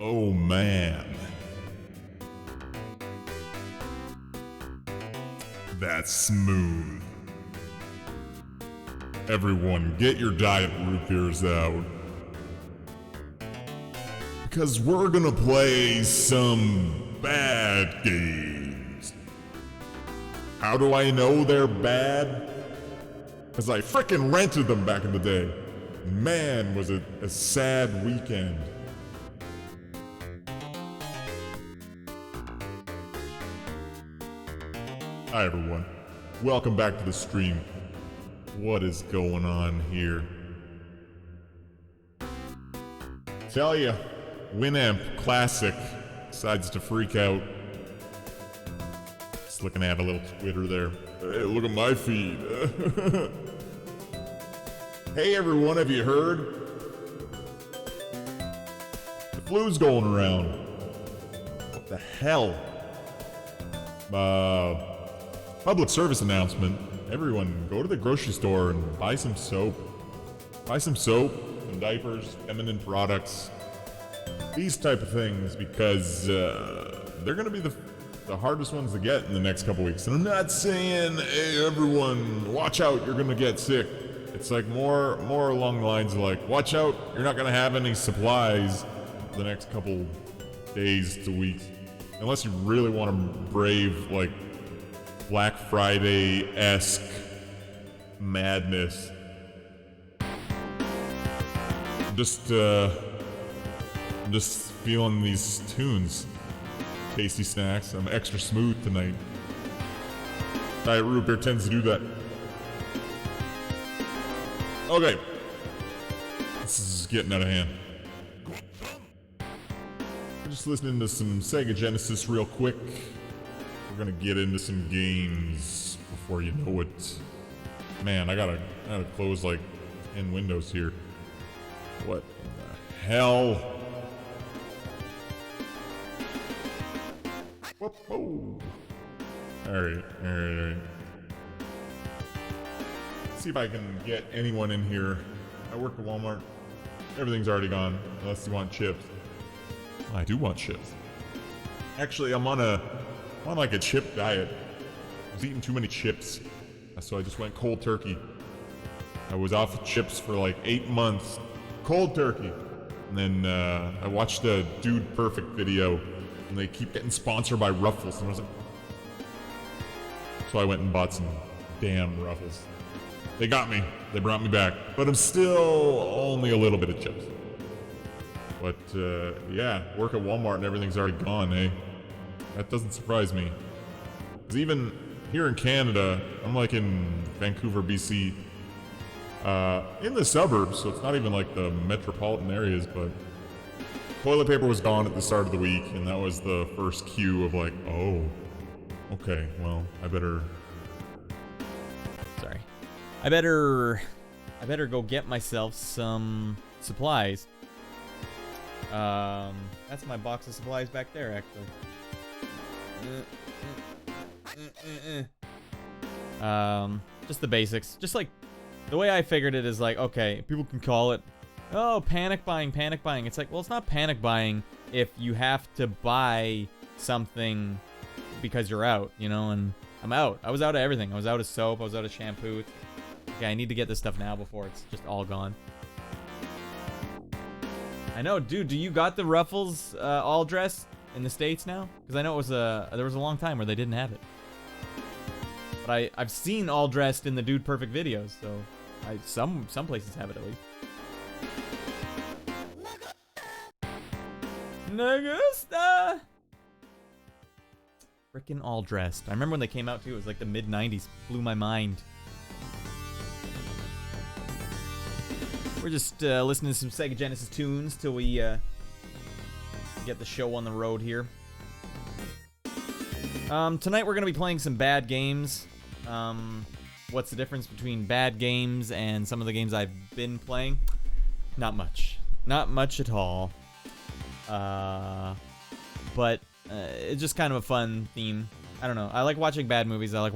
Oh man. That's smooth. Everyone, get your Diet Root beers out. Because we're gonna play some bad games. How do I know they're bad? Because I frickin' rented them back in the day. Man, was it a sad weekend. Hi everyone, welcome back to the stream. What is going on here? Tell ya, Winamp Classic decides to freak out. Just looking at a little Twitter there. Hey, look at my feed. Hey everyone, have you heard? The flu's going around. What the hell? Public service announcement. Everyone, go to the grocery store and buy some soap. Buy some soap, some diapers, feminine products. These type of things, because they're gonna be the hardest ones to get in the next couple weeks. And I'm not saying, hey everyone, watch out, you're gonna get sick. It's like more along the lines of like, watch out, you're not gonna have any supplies the next couple days to weeks. Unless you really want to brave like Black Friday-esque madness. I'm just feeling these tunes. Tasty snacks. I'm extra smooth tonight. Diet Root Beer tends to do that. Okay. This is getting out of hand. I'm just listening to some Sega Genesis real quick. We're gonna get into some games before you know it. Man, I gotta close like 10 windows here. What in the hell? Whoa. Alright. Let's see if I can get anyone in here. I work at Walmart. Everything's already gone, unless you want chips. I do want chips. Actually, I'm on like a chip diet. I was eating too many chips, so I just went cold turkey. I was off of chips for like 8 months. Cold turkey. And then I watched the Dude Perfect video, and they keep getting sponsored by Ruffles, and I was like... So I went and bought some damn Ruffles. They got me. They brought me back. But I'm still only a little bit of chips. But yeah, work at Walmart and everything's already gone, eh? That doesn't surprise me. Because even here in Canada, I'm like in Vancouver, BC, in the suburbs, so it's not even like the metropolitan areas, but toilet paper was gone at the start of the week, and that was the first cue of like, oh, okay, well, I better go get myself some supplies. That's my box of supplies back there, actually. Just the basics. Just like, the way I figured it is like, okay, people can call it, oh, panic buying. It's like, well, it's not panic buying if you have to buy something because you're out, you know, and I'm out. I was out of everything. I was out of soap, I was out of shampoo. Okay, I need to get this stuff now before it's just all gone. I know, dude, do you got the Ruffles all dress in the States now? Because I know it was there was a long time where they didn't have it. But I've seen all dressed in the Dude Perfect videos, so some places have it at least. Nagusta! Frickin' all dressed. I remember when they came out too, it was like the mid-90s. Blew my mind. We're just listening to some Sega Genesis tunes till we get the show on the road here. Tonight we're going to be playing some bad games. What's the difference between bad games and some of the games I've been playing? Not much. Not much at all. But it's just kind of a fun theme. I don't know. I like watching bad movies. I like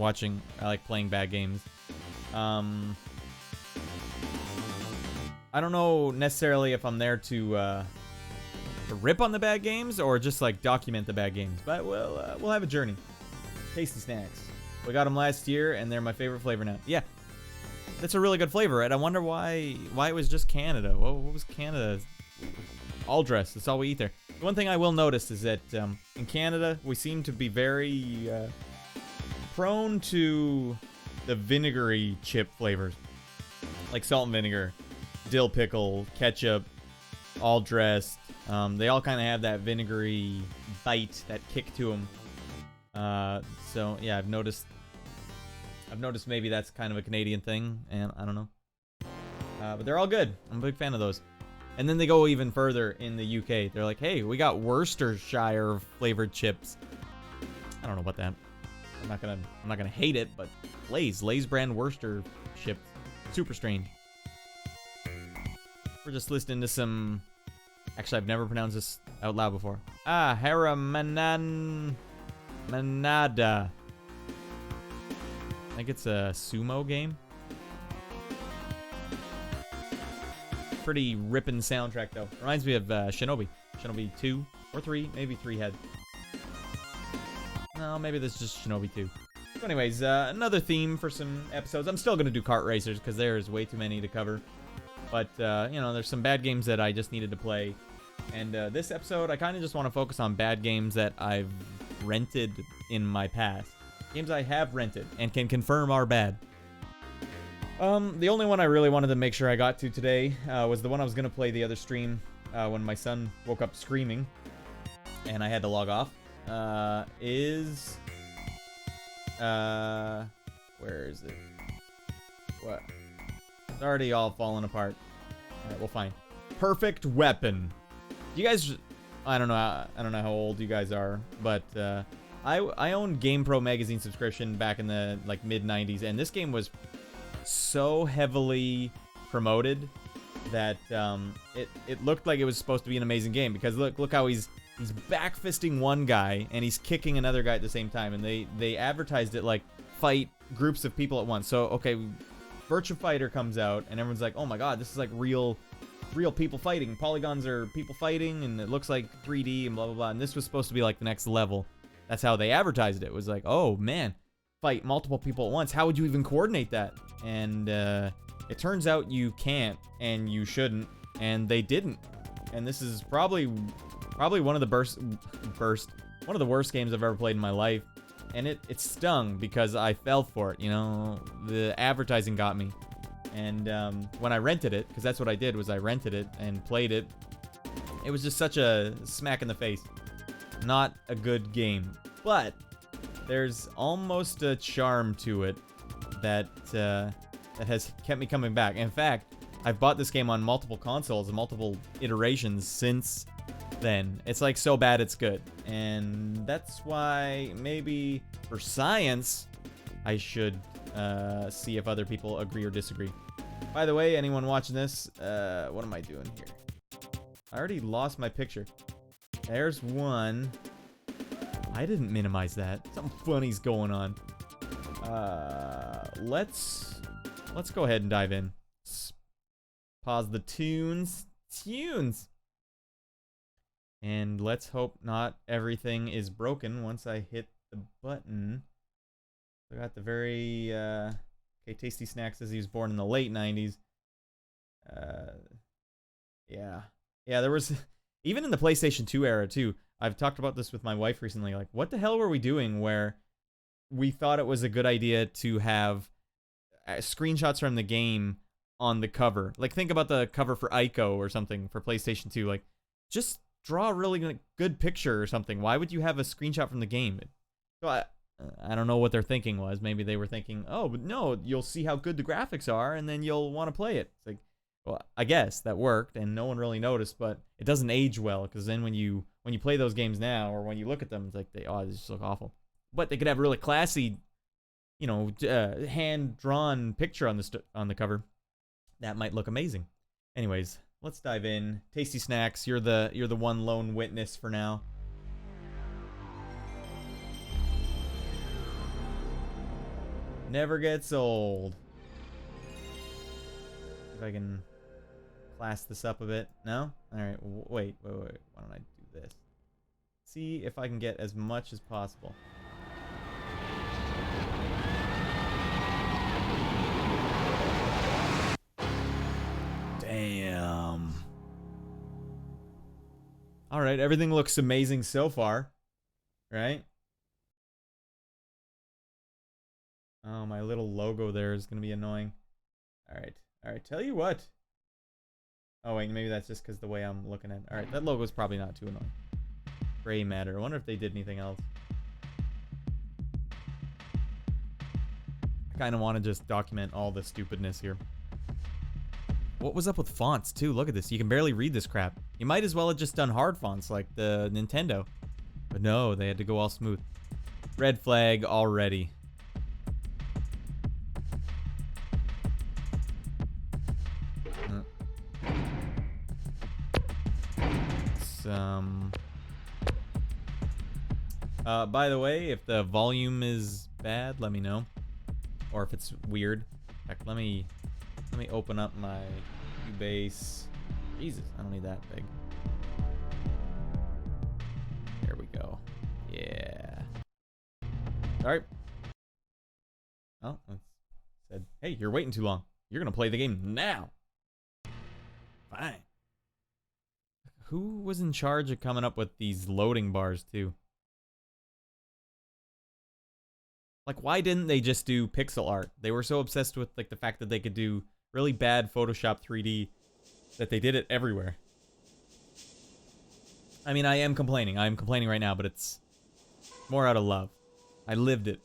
playing bad games. I don't know necessarily if I'm there to rip on the bad games or just like document the bad games. But we'll have a journey. Tasty snacks. We got them last year, and they're my favorite flavor now. Yeah, that's a really good flavor, right? I wonder why it was just Canada. What was Canada? All dress. That's all we eat there. The one thing I will notice is that in Canada, we seem to be very prone to the vinegary chip flavors, like salt and vinegar, dill pickle, ketchup, all dressed. They all kind of have that vinegary bite, that kick to them. So yeah, I've noticed maybe that's kind of a Canadian thing, and I don't know. But they're all good. I'm a big fan of those. And then they go even further in the UK. They're like, hey, we got Worcestershire flavored chips. I don't know about that. I'm not gonna hate it, but Lay's brand Worcester chips, super strange. We're just listening to some. Actually, I've never pronounced this out loud before. Manada. I think it's a sumo game. Pretty ripping soundtrack though. Reminds me of Shinobi. Shinobi 2 or 3, maybe 3 had. No, maybe this is just Shinobi 2. So anyways, another theme for some episodes. I'm still gonna do kart racers because there's way too many to cover. But you know, there's some bad games that I just needed to play. And this episode, I kind of just want to focus on bad games that I've rented in my past. Games I have rented and can confirm are bad. The only one I really wanted to make sure I got to today was the one I was going to play the other stream when my son woke up screaming and I had to log off. Where is it? What? It's already all falling apart. Alright, we'll find. Perfect Weapon. You guys, I don't know how old you guys are, but I owned GamePro magazine subscription back in the like mid 90s, and this game was so heavily promoted that it looked like it was supposed to be an amazing game, because look how he's backfisting one guy and he's kicking another guy at the same time, and they advertised it like fight groups of people at once. So okay, Virtua Fighter comes out and everyone's like, oh my god, this is like real people fighting. Polygons are people fighting and it looks like 3D and blah blah blah, and this was supposed to be like the next level. That's how they advertised it. It was like, oh man, fight multiple people at once. How would you even coordinate that? And it turns out you can't, and you shouldn't, and they didn't. And this is probably one of the worst games I've ever played in my life. And it stung because I fell for it. You know, the advertising got me. And when I rented it, because that's what I did, was I rented it and played it. It was just such a smack in the face. Not a good game, but there's almost a charm to it that has kept me coming back. In fact, I've bought this game on multiple consoles and multiple iterations since then. It's like so bad it's good, and that's why maybe for science I should see if other people agree or disagree. By the way, anyone watching this, what am I doing here? I already lost my picture. There's one. I didn't minimize that. Something funny's going on. Let's go ahead and dive in. Pause the tunes. And let's hope not everything is broken once I hit the button. I got the very okay, Tasty Snacks says he was born in the late 90s. Yeah, there was even in the PlayStation 2 era too. I've talked about this with my wife recently. Like, what the hell were we doing where we thought it was a good idea to have screenshots from the game on the cover? Like, think about the cover for Ico or something for PlayStation 2. Like, just draw a really good picture or something. Why would you have a screenshot from the game? So I don't know what their thinking was. Maybe they were thinking, oh, but no, you'll see how good the graphics are, and then you'll want to play it. It's like, well, I guess that worked, and no one really noticed, but it doesn't age well, because then when you play those games now, or when you look at them, it's like, they just look awful. But they could have a really classy, you know, hand-drawn picture on the cover. That might look amazing. Anyways, let's dive in. Tasty Snacks, you're the one lone witness for now. Never gets old. If I can class this up a bit. No? Alright, wait. Why don't I do this? See if I can get as much as possible. Damn. Alright, everything looks amazing so far. Right? Oh, my little logo there is going to be annoying. Alright. Alright, tell you what. Oh, wait, maybe that's just because the way I'm looking at it. Alright, that logo's probably not too annoying. Gray matter. I wonder if they did anything else. I kind of want to just document all the stupidness here. What was up with fonts, too? Look at this. You can barely read this crap. You might as well have just done hard fonts like the Nintendo. But no, they had to go all smooth. Red flag already. By the way, if the volume is bad, let me know. Or if it's weird. Heck, let me open up my Cubase. Jesus, I don't need that big. There we go. Yeah. Alright. Oh, it said, hey, you're waiting too long. You're gonna play the game now. Fine. Who was in charge of coming up with these loading bars, too? Like, why didn't they just do pixel art? They were so obsessed with, like, the fact that they could do really bad Photoshop 3D that they did it everywhere. I mean, I am complaining. I'm complaining right now, but it's more out of love. I lived it.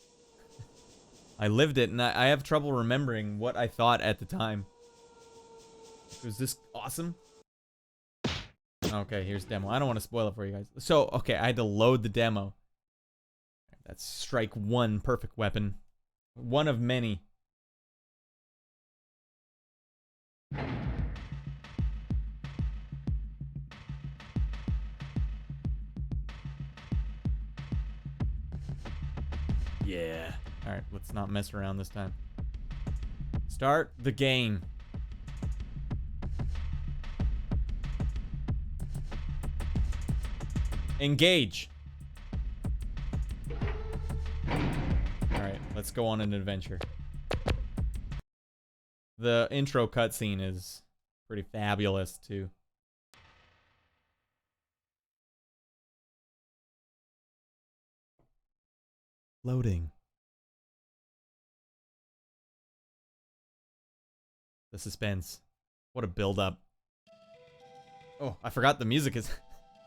I lived it, and I have trouble remembering what I thought at the time. Was this awesome? Okay, here's demo. I don't want to spoil it for you guys. So, okay, I had to load the demo. That's strike one perfect weapon. One of many. Yeah. Alright, let's not mess around this time. Start the game. Engage. Alright, let's go on an adventure. The intro cutscene is pretty fabulous, too. Loading. The suspense. What a build-up. Oh, I forgot the music is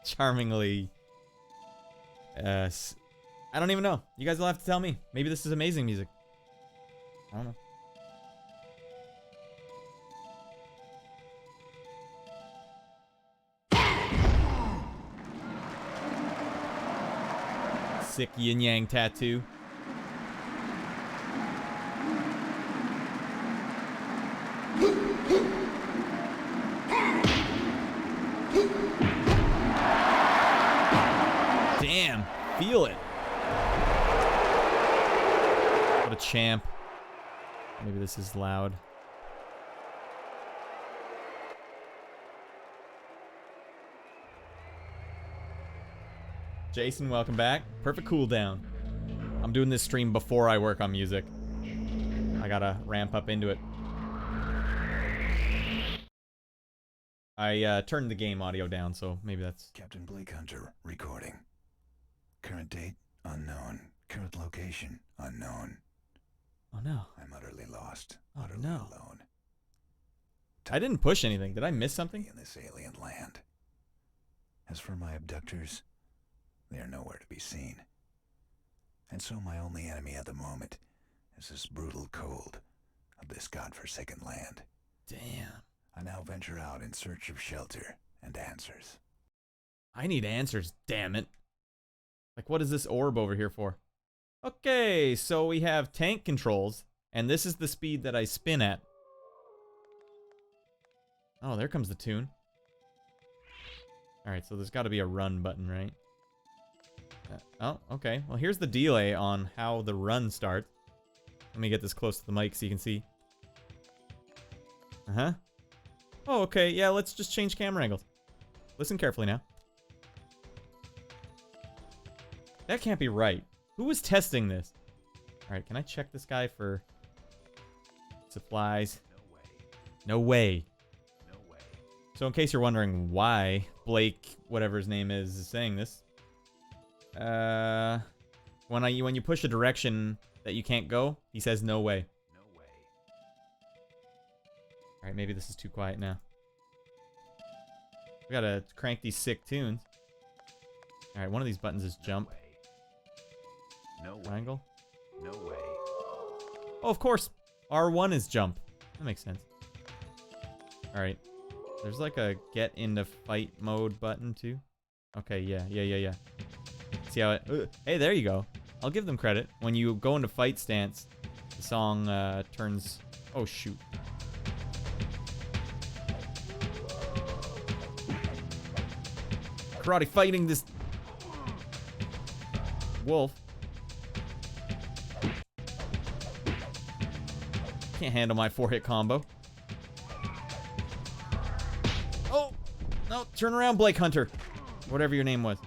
charmingly... I don't even know. You guys will have to tell me. Maybe this is amazing music. I don't know. Sick yin-yang tattoo. Damn, feel it. What a champ. Maybe this is loud. Jason, welcome back. Perfect cooldown. I'm doing this stream before I work on music. I gotta ramp up into it. I turned the game audio down, so maybe that's... Captain Blake Hunter, recording. Current date, unknown. Current location, unknown. Oh no. I'm utterly lost. Oh, utterly no. alone. I didn't push anything. Did I miss something? In this alien land. As for my abductors, they are nowhere to be seen. And so my only enemy at the moment is this brutal cold of this godforsaken land. Damn. I now venture out in search of shelter and answers. I need answers, damn it. Like, what is this orb over here for? Okay, so we have tank controls, and this is the speed that I spin at. Oh, there comes the tune. Alright, so there's got to be a run button, right? Oh, okay. Well, here's the delay on how the run starts. Let me get this close to the mic so you can see. Uh-huh. Oh, okay. Yeah, let's just change camera angles. Listen carefully now. That can't be right. Who was testing this? Alright, can I check this guy for supplies? No way. No way. So in case you're wondering why Blake, whatever his name is saying this. When you push a direction that you can't go, he says no way. No way. Alright, maybe this is too quiet now. We gotta crank these sick tunes. Alright, one of these buttons is jump. No triangle. No way. Oh, of course. R1 is jump. That makes sense. Alright. There's like a get into fight mode button too. Okay, yeah. See how it... hey, there you go. I'll give them credit. When you go into fight stance, the song turns... Oh, shoot. Karate fighting this... wolf. Can't handle my 4-hit combo. Oh! No, turn around, Blake Hunter. Whatever your name was.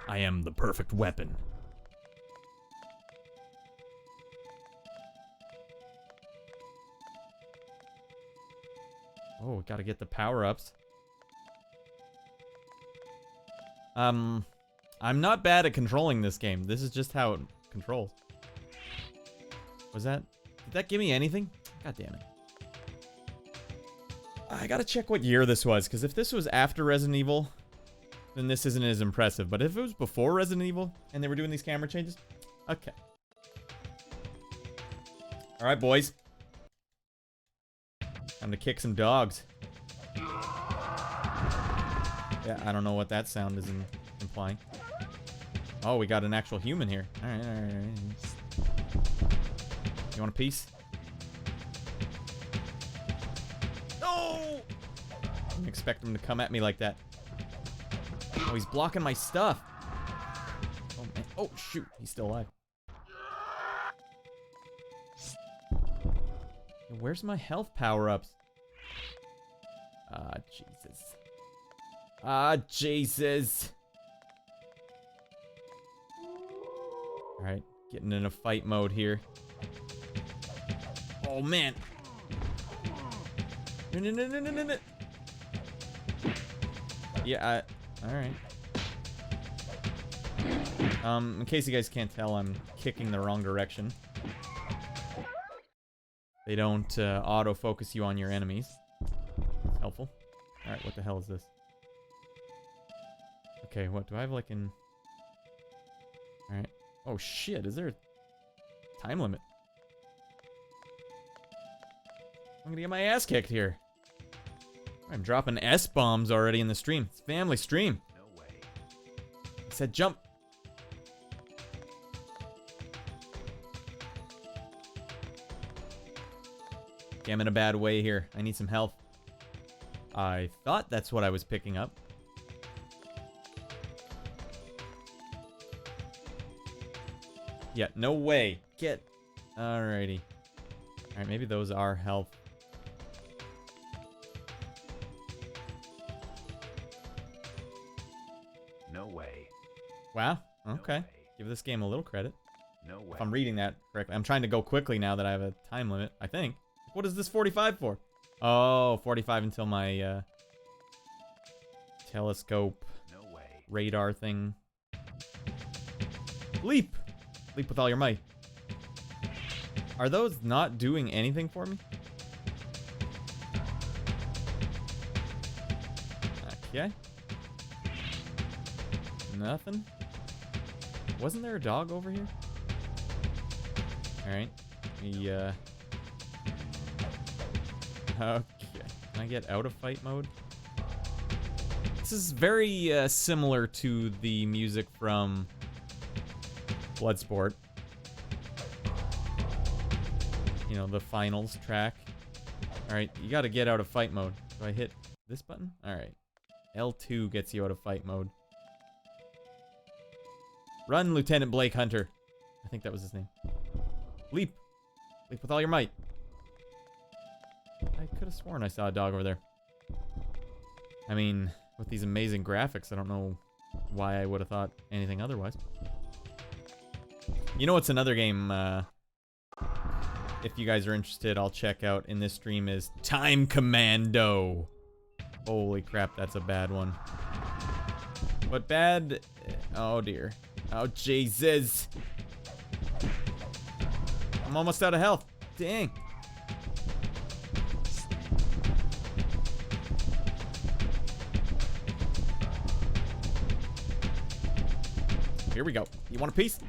I am the perfect weapon. Oh, gotta get the power-ups. I'm not bad at controlling this game. This is just how it controls. Was that... Did that give me anything? God damn it. I gotta check what year this was, because if this was after Resident Evil, then this isn't as impressive. But if it was before Resident Evil, and they were doing these camera changes, okay. Alright, boys. Time to kick some dogs. Yeah, I don't know what that sound is implying. Oh, we got an actual human here. Alright. You want a piece? No! I didn't expect him to come at me like that. Oh, he's blocking my stuff. Oh, man. Oh, shoot. He's still alive. Where's my health power-ups? Ah, Jesus. Ah, Jesus. Alright, getting in a fight mode here. Oh, man. No. Yeah, alright. In case you guys can't tell, I'm kicking the wrong direction. They don't auto-focus you on your enemies. It's helpful. Alright, what the hell is this? Okay, what do I have like in... Alright. Oh shit, is there a time limit? I'm gonna get my ass kicked here. I'm dropping S-bombs already in the stream. It's a family stream. No way. I said jump. Okay, I'm in a bad way here. I need some health. I thought that's what I was picking up. Yeah, no way. Get... Alrighty. Alright, maybe those are health. No way. Wow. Okay. No way. Give this game a little credit. No way. If I'm reading that correctly. I'm trying to go quickly now that I have a time limit, I think. What is this 45 for? Oh, 45 until my telescope radar thing. Leap! Leap with all your might. Are those not doing anything for me? Okay. Nothing. Wasn't there a dog over here? Alright. Okay. Can I get out of fight mode? This is very similar to the music from Bloodsport. You know, the finals track. Alright, you gotta get out of fight mode. Do I hit this button? Alright. L2 gets you out of fight mode. Run, Lieutenant Blake Hunter. I think that was his name. Leap. Leap with all your might. I could have sworn I saw a dog over there. I mean, with these amazing graphics, I don't know why I would have thought anything otherwise. You know what's another game, if you guys are interested, I'll check out in this stream is Time Commando. Holy crap, that's a bad one. What bad? Oh dear. Oh Jesus. I'm almost out of health. Dang. Here we go. You want a piece?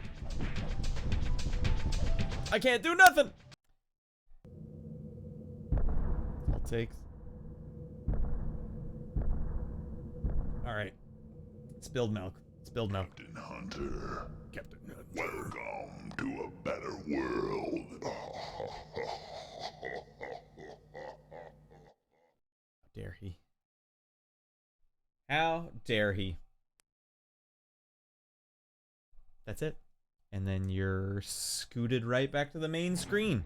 I can't do nothing. I'll take. All right. Spilled milk. Spilled milk. Captain Hunter, Captain Hunter. welcome to a better world. How dare he? How dare he? That's it. And then you're scooted right back to the main screen.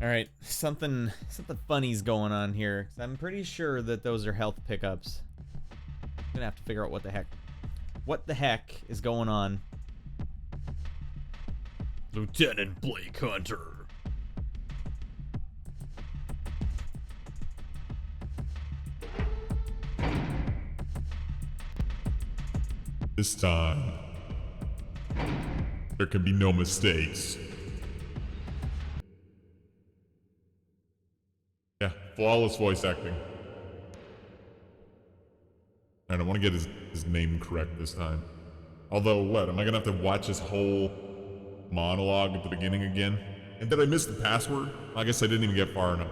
All right, something funny's going on here. 'Cause I'm pretty sure that those are health pickups. I'm gonna have to figure out what the heck is going on. Lieutenant Blake Hunter. This time, there can be no mistakes. Yeah, flawless voice acting. I don't want to get his name correct this time. Although, what, am I gonna have to watch this whole monologue at the beginning again? And did I miss the password? I guess I didn't even get far enough.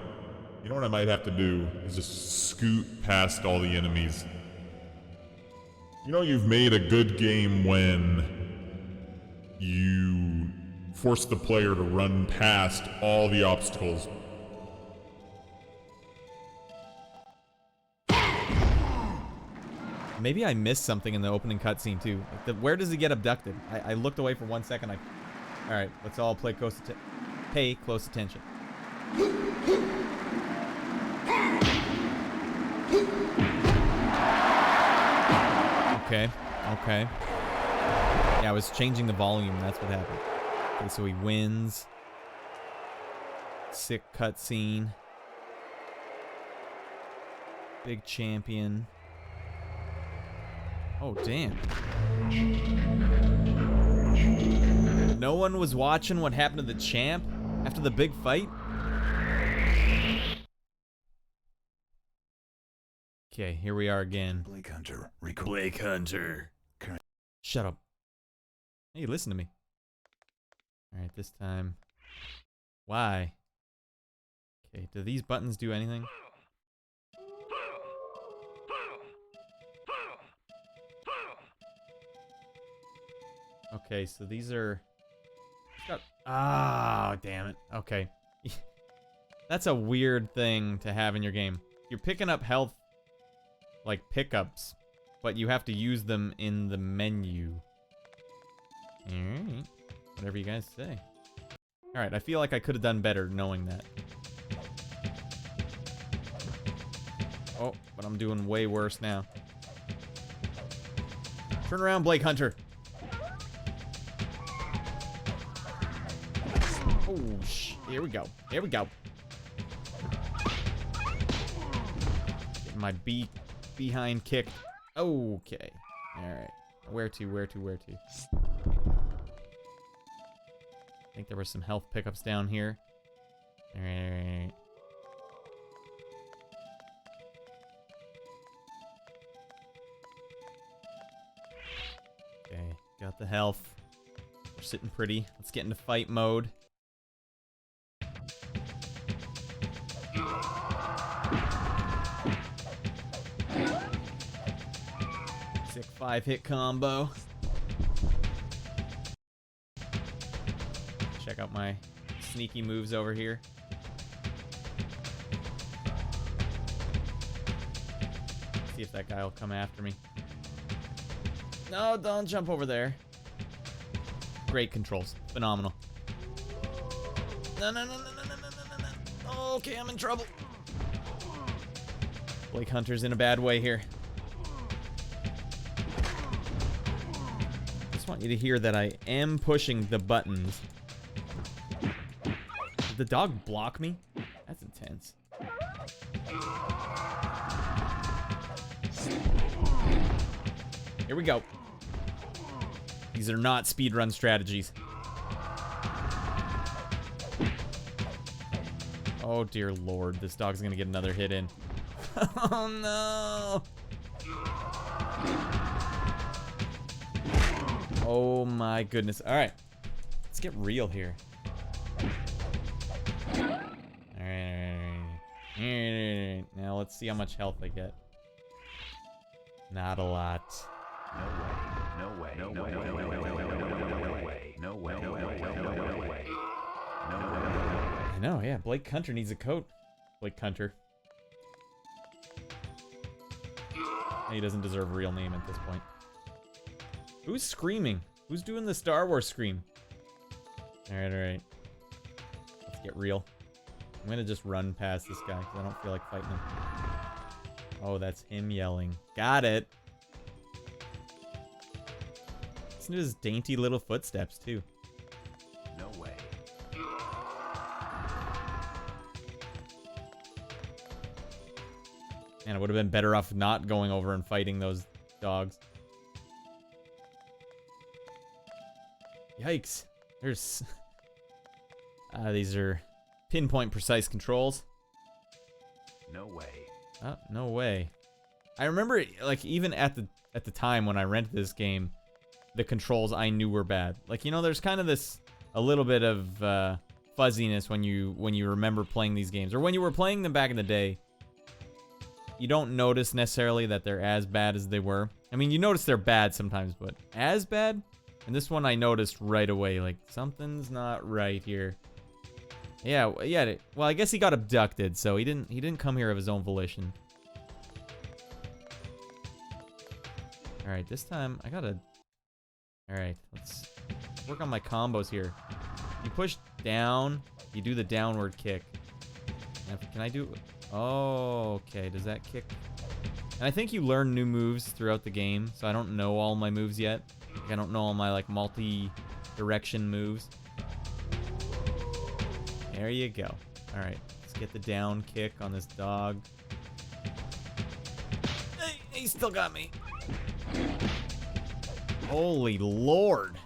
You know what I might have to do is just scoot past all the enemies. You know you've made a good game when you force the player to run past all the obstacles. Maybe I missed something in the opening cutscene too. Like where does he get abducted? I looked away for 1 second. All right, let's all pay close attention. Okay. Yeah, I was changing the volume. That's what happened. Okay, so he wins. Sick cutscene. Big champion. Oh, damn. No one was watching what happened to the champ after the big fight? Okay, here we are again. Blake Hunter, Blake Hunter. Shut up. Hey, listen to me. Alright, this time. Why? Okay, do these buttons do anything? Okay, so these are... Ah, damn it. Okay. That's a weird thing to have in your game. You're picking up health like pickups, but you have to use them in the menu. Alright. Whatever you guys say. Alright, I feel like I could have done better knowing that. Oh, but I'm doing way worse now. Turn around, Blake Hunter. Oh, here we go. Here we go. Getting my behind kick. Okay. Alright. Where to? I think there were some health pickups down here. Alright. Okay. Got the health. We're sitting pretty. Let's get into fight mode. Sick 5-hit combo. Check out my sneaky moves over here. See if that guy will come after me. No, don't jump over there. Great controls. Phenomenal. No, no, no, no, no, no, no, no, no. Oh, okay, I'm in trouble. Blake Hunter's in a bad way here. I just want you to hear that I am pushing the buttons. Did the dog block me? That's intense. Here we go. These are not speedrun strategies. Oh dear lord, this dog's gonna get another hit in. Oh no! Oh my goodness. Alright. Let's get real here. Alright. Now let's see how much health I get. Not a lot. No way. No way. No way. No way. No way. No way. No way. No way. No way. I know, yeah. Blake Hunter needs a coat. Blake Hunter. He doesn't deserve a real name at this point. Who's screaming? Who's doing the Star Wars scream? Alright, alright. Let's get real. I'm gonna just run past this guy because I don't feel like fighting him. Oh, that's him yelling. Got it. Listen to his dainty little footsteps, too. No way. Man, I would have been better off not going over and fighting those dogs. Yikes. There's... these are pinpoint precise controls. No way. Oh, no way. I remember, like, even at the time when I rented this game, the controls I knew were bad. Like, you know, there's kind of this, a little bit of fuzziness when you remember playing these games. Or when you were playing them back in the day, you don't notice necessarily that they're as bad as they were. I mean, you notice they're bad sometimes, but as bad? And this one I noticed right away, like, something's not right here. Yeah, yeah. Well, I guess he got abducted, so he didn't come here of his own volition. All right, this time I gotta. All right, let's work on my combos here. You push down, you do the downward kick. Now, can I do? Oh, okay. Does that kick? And I think you learn new moves throughout the game, so I don't know all my moves yet. Like, I don't know all my like multi-direction moves. There you go. All right, let's get the down kick on this dog. Hey, he still got me. Holy Lord.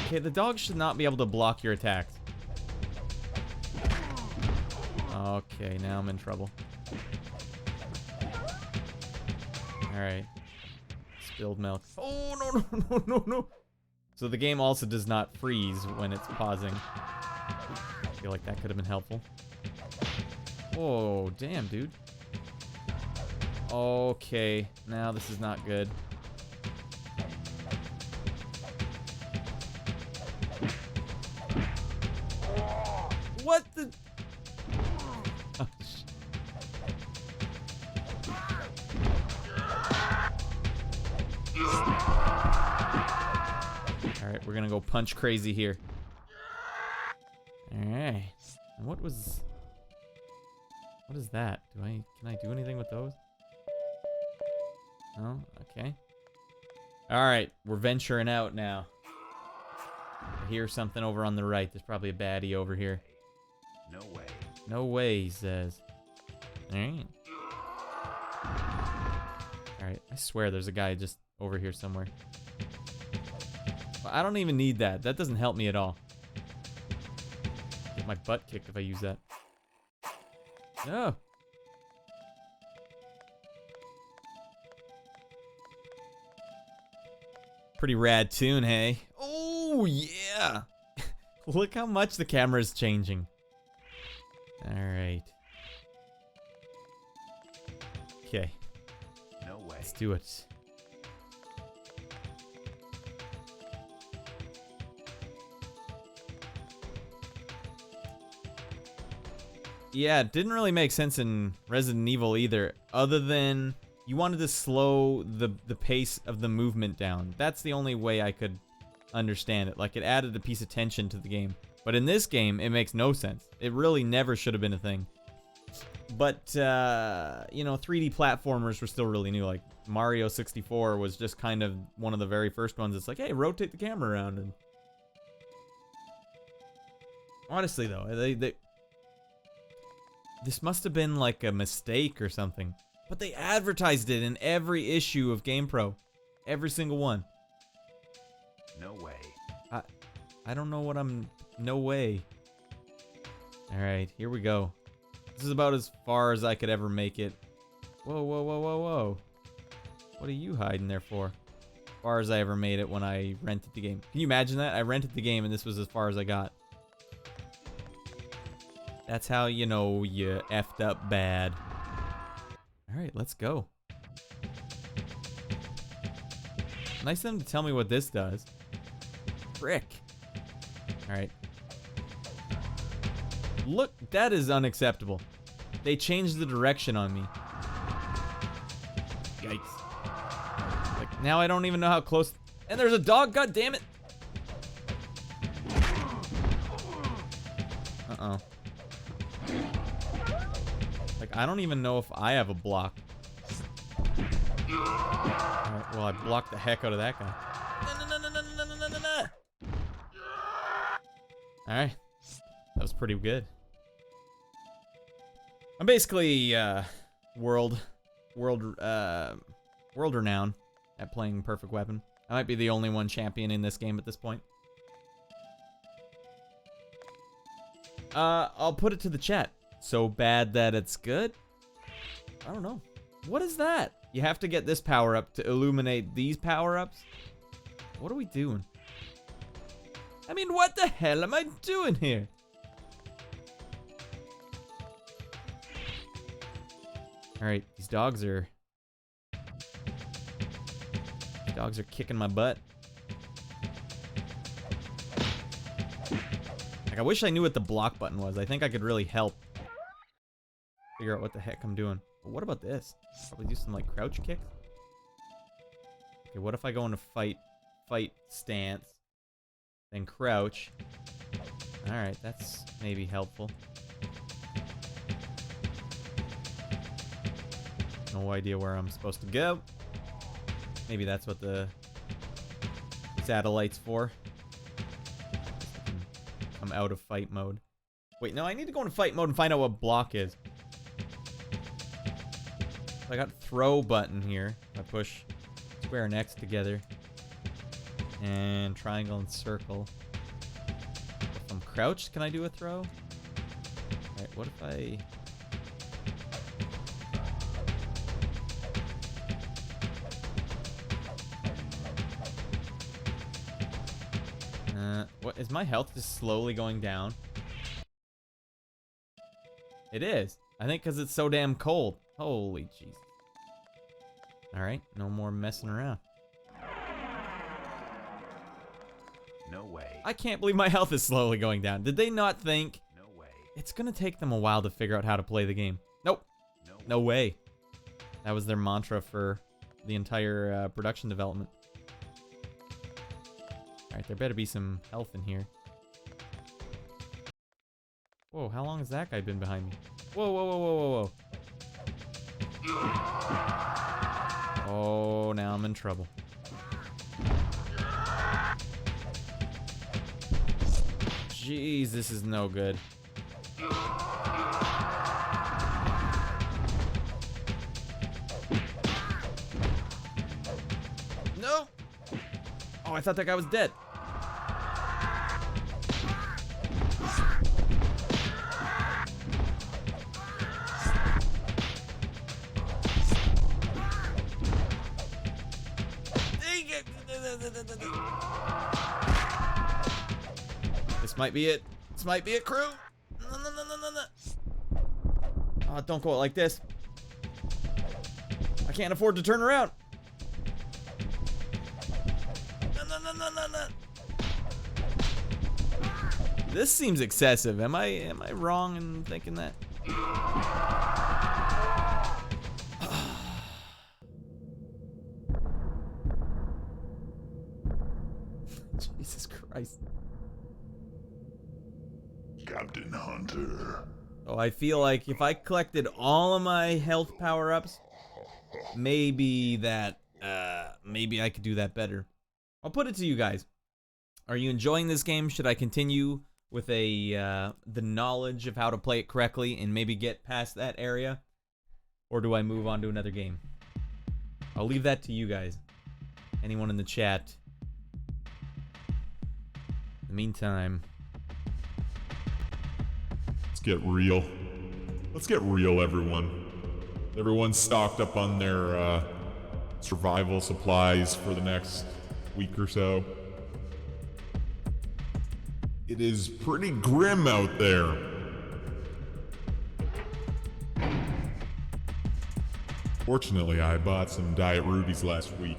Okay, the dog should not be able to block your attacks. Okay, now I'm in trouble. Alright. Spilled milk. Oh, no, no, no, no, no. So the game also does not freeze when it's pausing. I feel like that could have been helpful. Oh, damn, dude. Okay, now this is not good. What the? Oh, Alright, we're gonna go punch crazy here. Alright. And what is that? Can I do anything with those? No? Okay. Alright, we're venturing out now. I hear something over on the right. There's probably a baddie over here. No way. No way, he says. Alright. Alright, I swear there's a guy just over here somewhere. Well, I don't even need that. That doesn't help me at all. Get my butt kicked if I use that. No. Pretty rad tune, hey? Oh, yeah! Look how much the camera is changing. Alright. Okay. No way. Let's do it. Yeah, it didn't really make sense in Resident Evil either, other than you wanted to slow the pace of the movement down. That's the only way I could understand it. Like, it added a piece of tension to the game. But in this game, it makes no sense. It really never should have been a thing. But, you know, 3D platformers were still really new. Like, Mario 64 was just kind of one of the very first ones. It's like, hey, rotate the camera around. And honestly, though, this must have been like a mistake or something. But they advertised it in every issue of GamePro. Every single one. No way. I don't know what I'm... No way. Alright, here we go. This is about as far as I could ever make it. Whoa, whoa, whoa, whoa, whoa. What are you hiding there for? As far as I ever made it when I rented the game. Can you imagine that? I rented the game and this was as far as I got. That's how you know you effed up bad. Alright, let's go. Nice of them to tell me what this does. Frick. Alright. Look, that is unacceptable. They changed the direction on me. Yikes. Like, now I don't even know how close... And there's a dog, god damn it! Uh-oh. Like, I don't even know if I have a block. Alright, well, I blocked the heck out of that guy. Alright. That was pretty good. I'm basically, world renowned at playing Perfect Weapon. I might be the only one champion in this game at this point. I'll put it to the chat. So bad that it's good? I don't know. What is that? You have to get this power up to illuminate these power ups? What are we doing? I mean, what the hell am I doing here? Alright, these dogs are kicking my butt. Like, I wish I knew what the block button was. I think I could really help figure out what the heck I'm doing. But what about this? Probably do some, like, crouch kicks? Okay, what if I go into fight stance, then crouch? Alright, that's maybe helpful. No idea where I'm supposed to go. Maybe that's what the satellite's for. I'm out of fight mode. Wait, no, I need to go into fight mode and find out what block is. I got throw button here. I push square and X together. And triangle and circle. If I'm crouched, can I do a throw? Alright, what if I... what is my health just slowly going down? It is. I think because it's so damn cold. Holy jeez. Alright, no more messing around. No way. I can't believe my health is slowly going down. Did they not think? No way. It's gonna take them a while to figure out how to play the game. Nope. No way. That was their mantra for the entire production development. Alright, there better be some health in here. Whoa, how long has that guy been behind me? Whoa, whoa, whoa, whoa, whoa, whoa. Oh, now I'm in trouble. Jeez, this is no good. No! Oh, I thought that guy was dead. This might be it. This might be it, crew. No. Oh, don't go out like this. I can't afford to turn around. No. This seems excessive. Am I wrong in thinking that? Christ. Captain Hunter. Oh, I feel like if I collected all of my health power-ups, maybe I could do that better. I'll put it to you guys. Are you enjoying this game? Should I continue with the knowledge of how to play it correctly and maybe get past that area? Or do I move on to another game? I'll leave that to you guys. Anyone in the chat. In the meantime, Let's get real. Let's get real, everyone. Everyone's stocked up on their survival supplies for the next week or so. It is pretty grim out there. Fortunately, I bought some Diet Rooties last week.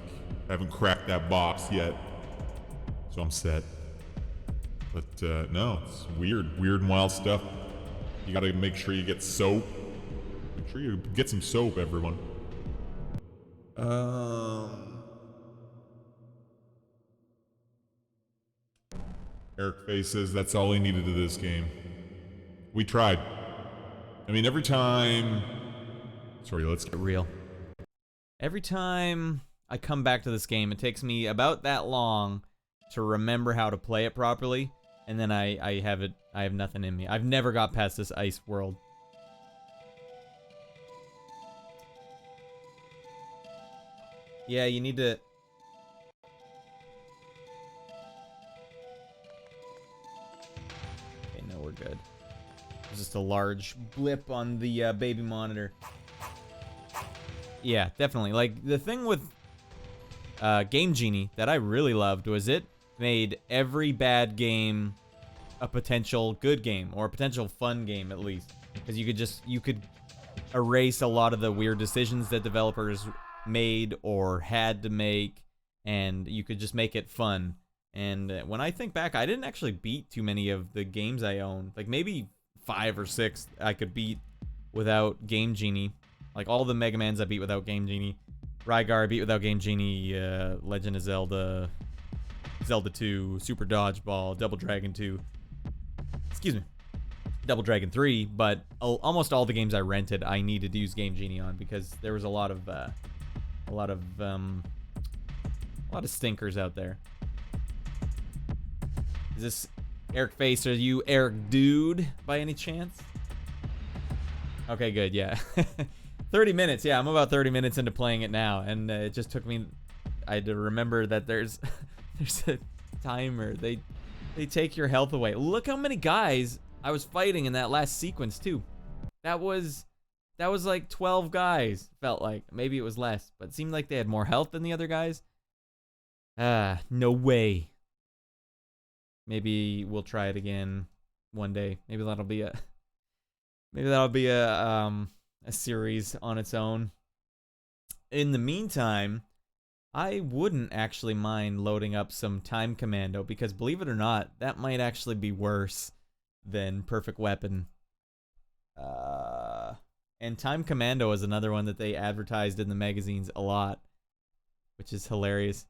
I haven't cracked that box yet, so I'm set. But no, it's weird and wild stuff. You gotta make sure you get soap. Make sure you get some soap, everyone. Eric Face says that's all he needed to this game. We tried. I mean, every time... Sorry, let's get real. Every time I come back to this game, it takes me about that long to remember how to play it properly, and then I have nothing in me. I've never got past this ice world. Yeah, you need to... Okay, no, we're good. There's just a large blip on the baby monitor. Yeah, definitely. Like, the thing with Game Genie that I really loved was it made every bad game a potential good game, or a potential fun game at least. Because you could erase a lot of the weird decisions that developers made or had to make, and you could just make it fun. And when I think back, I didn't actually beat too many of the games I owned. Like, maybe 5 or 6 I could beat without Game Genie. Like, all the Mega Mans I beat without Game Genie. Rygar I beat without Game Genie. Legend of Zelda. Zelda 2. Super Dodgeball. Double Dragon 2. Excuse me. Double Dragon 3. But almost all the games I rented, I needed to use Game Genie on, because there was a lot of stinkers out there. Is this Eric Face? Are you Eric Dude by any chance? Okay, good. Yeah. 30 minutes. Yeah, I'm about 30 minutes into playing it now, and it just took me... I had to remember that there's a timer. They take your health away. Look how many guys I was fighting in that last sequence too. That was like 12 guys. Felt like maybe it was less, but it seemed like they had more health than the other guys. No way. Maybe we'll try it again one day. Maybe that'll be a series on its own. In the meantime, I wouldn't actually mind loading up some Time Commando, because believe it or not, that might actually be worse than Perfect Weapon. And Time Commando is another one that they advertised in the magazines a lot, which is hilarious.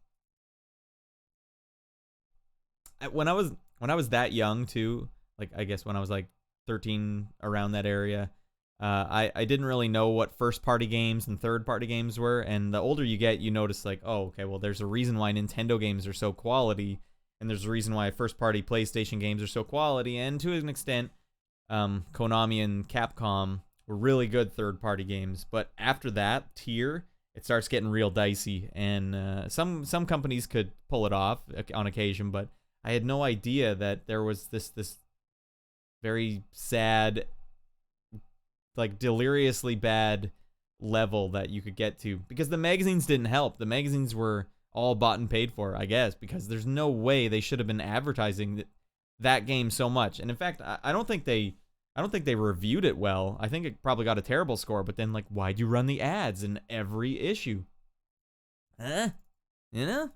When I was that young too, like I guess when I was like 13, around that area, I didn't really know what first-party games and third-party games were, and the older you get, you notice like, oh, okay, well, there's a reason why Nintendo games are so quality, and there's a reason why first-party PlayStation games are so quality, and to an extent, Konami and Capcom were really good third-party games, but after that tier, it starts getting real dicey, and some companies could pull it off on occasion, but I had no idea that there was this very sad, like deliriously bad level that you could get to, because the magazines didn't help. The magazines were all bought and paid for, I guess, because there's no way they should have been advertising that game so much. And in fact, I don't think they reviewed it well. I think it probably got a terrible score, but then like, why'd you run the ads in every issue? You know?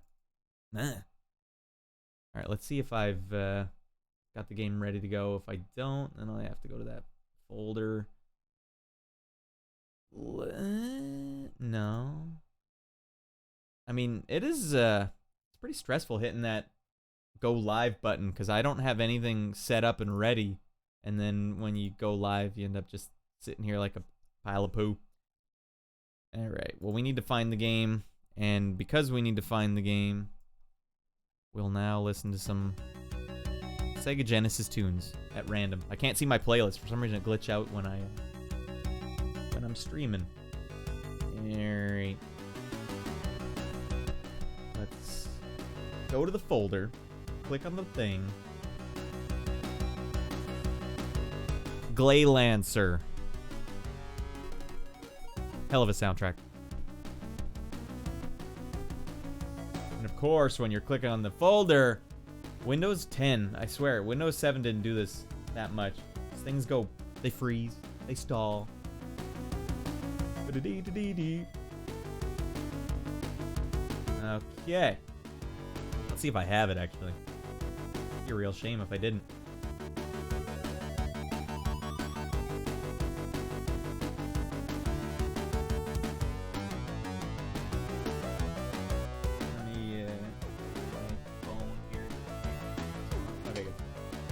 All right, let's see if I've got the game ready to go. If I don't, then I have to go to that folder. No. I mean, it's pretty stressful hitting that go live button because I don't have anything set up and ready. And then when you go live, you end up just sitting here like a pile of poo. All right. Well, we need to find the game. And because we need to find the game, we'll now listen to some Sega Genesis tunes at random. I can't see my playlist. For some reason, it glitch out when I'm streaming. Alright. Let's go to the folder. Click on the thing. Glaylancer. Hell of a soundtrack. And of course, when you're clicking on the folder, Windows 10, I swear, Windows 7 didn't do this that much. These things go, they freeze, they stall. Okay. Let's see if I have it, actually. It'd be a real shame if I didn't.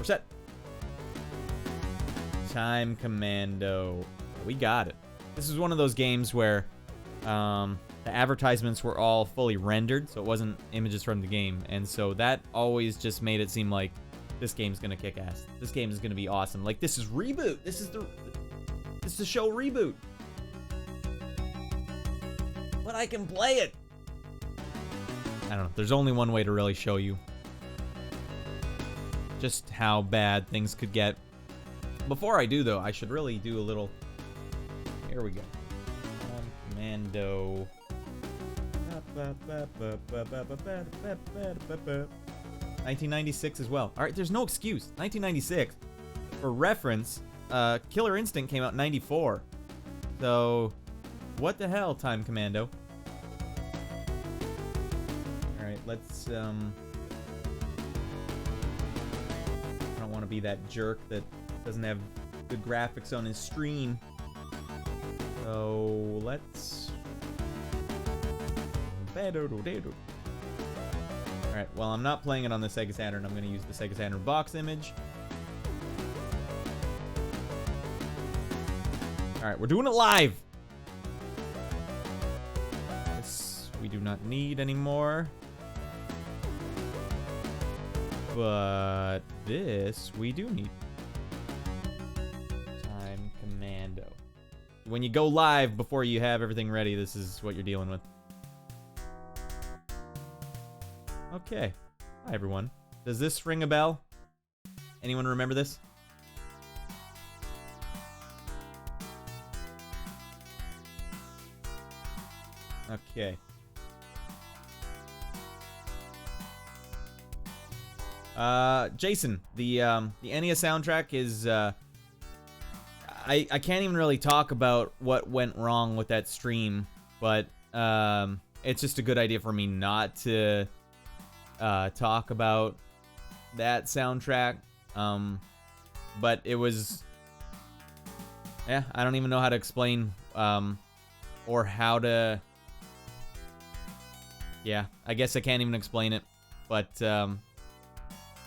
Set. Time Commando. We got it. This is one of those games where the advertisements were all fully rendered, so it wasn't images from the game, and so that always just made it seem like this game's gonna kick ass. This game is gonna be awesome. Like, this is Reboot. This is the show Reboot. But I can play it. I don't know. There's only one way to really show you just how bad things could get. Before I do, though, I should really do a little... Here we go. Commando. 1996 as well. Alright, there's no excuse. 1996. For reference, Killer Instinct came out in 94. So, what the hell, Time Commando? Alright, let's, I don't want to be that jerk that doesn't have good graphics on his stream. So let's... Alright, well, I'm not playing it on the Sega Saturn. I'm going to use the Sega Saturn box image. Alright, we're doing it live! This we do not need anymore. But this we do need. Time Commando. When you go live before you have everything ready, this is what you're dealing with. Okay. Hi, everyone. Does this ring a bell? Anyone remember this? Okay. Jason, the NES soundtrack is, I can't even really talk about what went wrong with that stream, but, it's just a good idea for me not to, talk about that soundtrack, but it was, yeah, I don't even know how to explain, or how to, yeah, I guess I can't even explain it, but,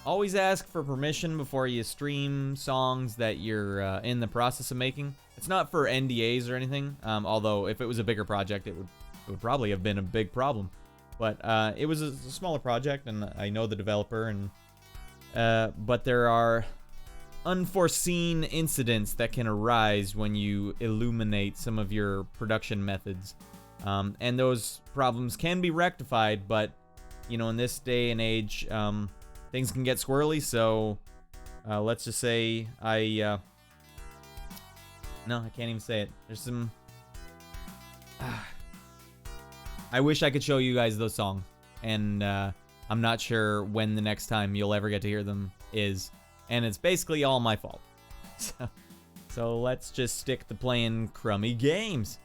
always ask for permission before you stream songs that you're in the process of making. It's not for NDAs or anything, although if it was a bigger project, it would probably have been a big problem. But it was a smaller project, and I know the developer, and but there are unforeseen incidents that can arise when you illuminate some of your production methods, and those problems can be rectified. But you know, in this day and age, things can get squirrely, so let's just say no, I can't even say it. There's some... I wish I could show you guys those songs, and I'm not sure when the next time you'll ever get to hear them is, and it's basically all my fault. So let's just stick to playing crummy games.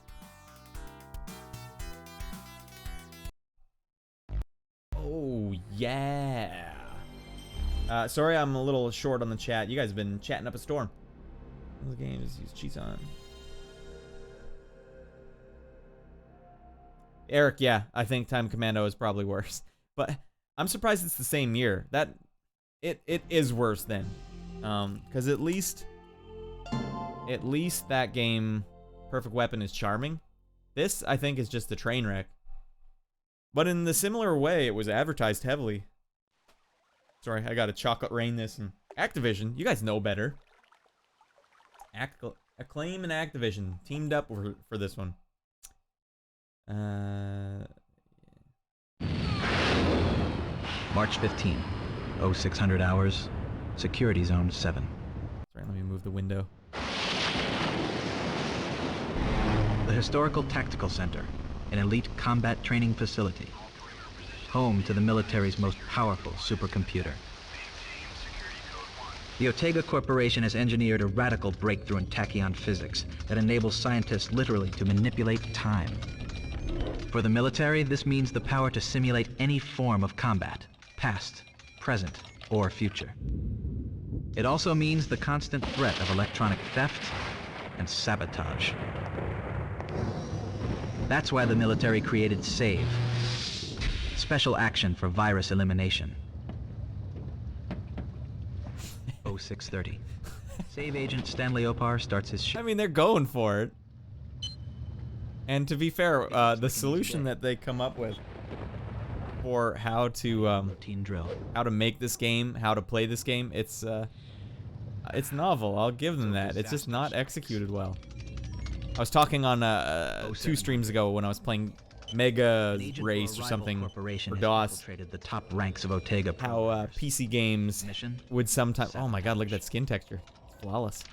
Oh, yeah. Sorry, I'm a little short on the chat. You guys have been chatting up a storm. The games use cheats on. Eric, yeah, I think Time Commando is probably worse. But I'm surprised it's the same year. That it is worse then. Because at least that game, Perfect Weapon, is charming. This, I think, is just a train wreck. But in the similar way, it was advertised heavily. Sorry, I gotta chocolate rain this. And Activision, you guys know better. Acclaim and Activision teamed up for this one. March 15, 0600 hours, Security Zone 7. Sorry, let me move the window. The Historical Tactical Center, an elite combat training facility, home to the military's most powerful supercomputer. The Ortega Corporation has engineered a radical breakthrough in tachyon physics that enables scientists literally to manipulate time. For the military, this means the power to simulate any form of combat, past, present, or future. It also means the constant threat of electronic theft and sabotage. That's why the military created SAVE, Special Action for Virus Elimination. 0630. SAVE agent Stanley Opar starts his shift. I mean, they're going for it. And to be fair, the solution that they come up with for how to routine drill. How to make this game, how to play this game, it's novel. I'll give them that. It's just not executed well. I was talking on 2 streams ago when I was playing Mega Race or something for DOS. The top ranks of Ortega. How PC games would sometimes. Oh my God! Look at that skin texture. It's flawless.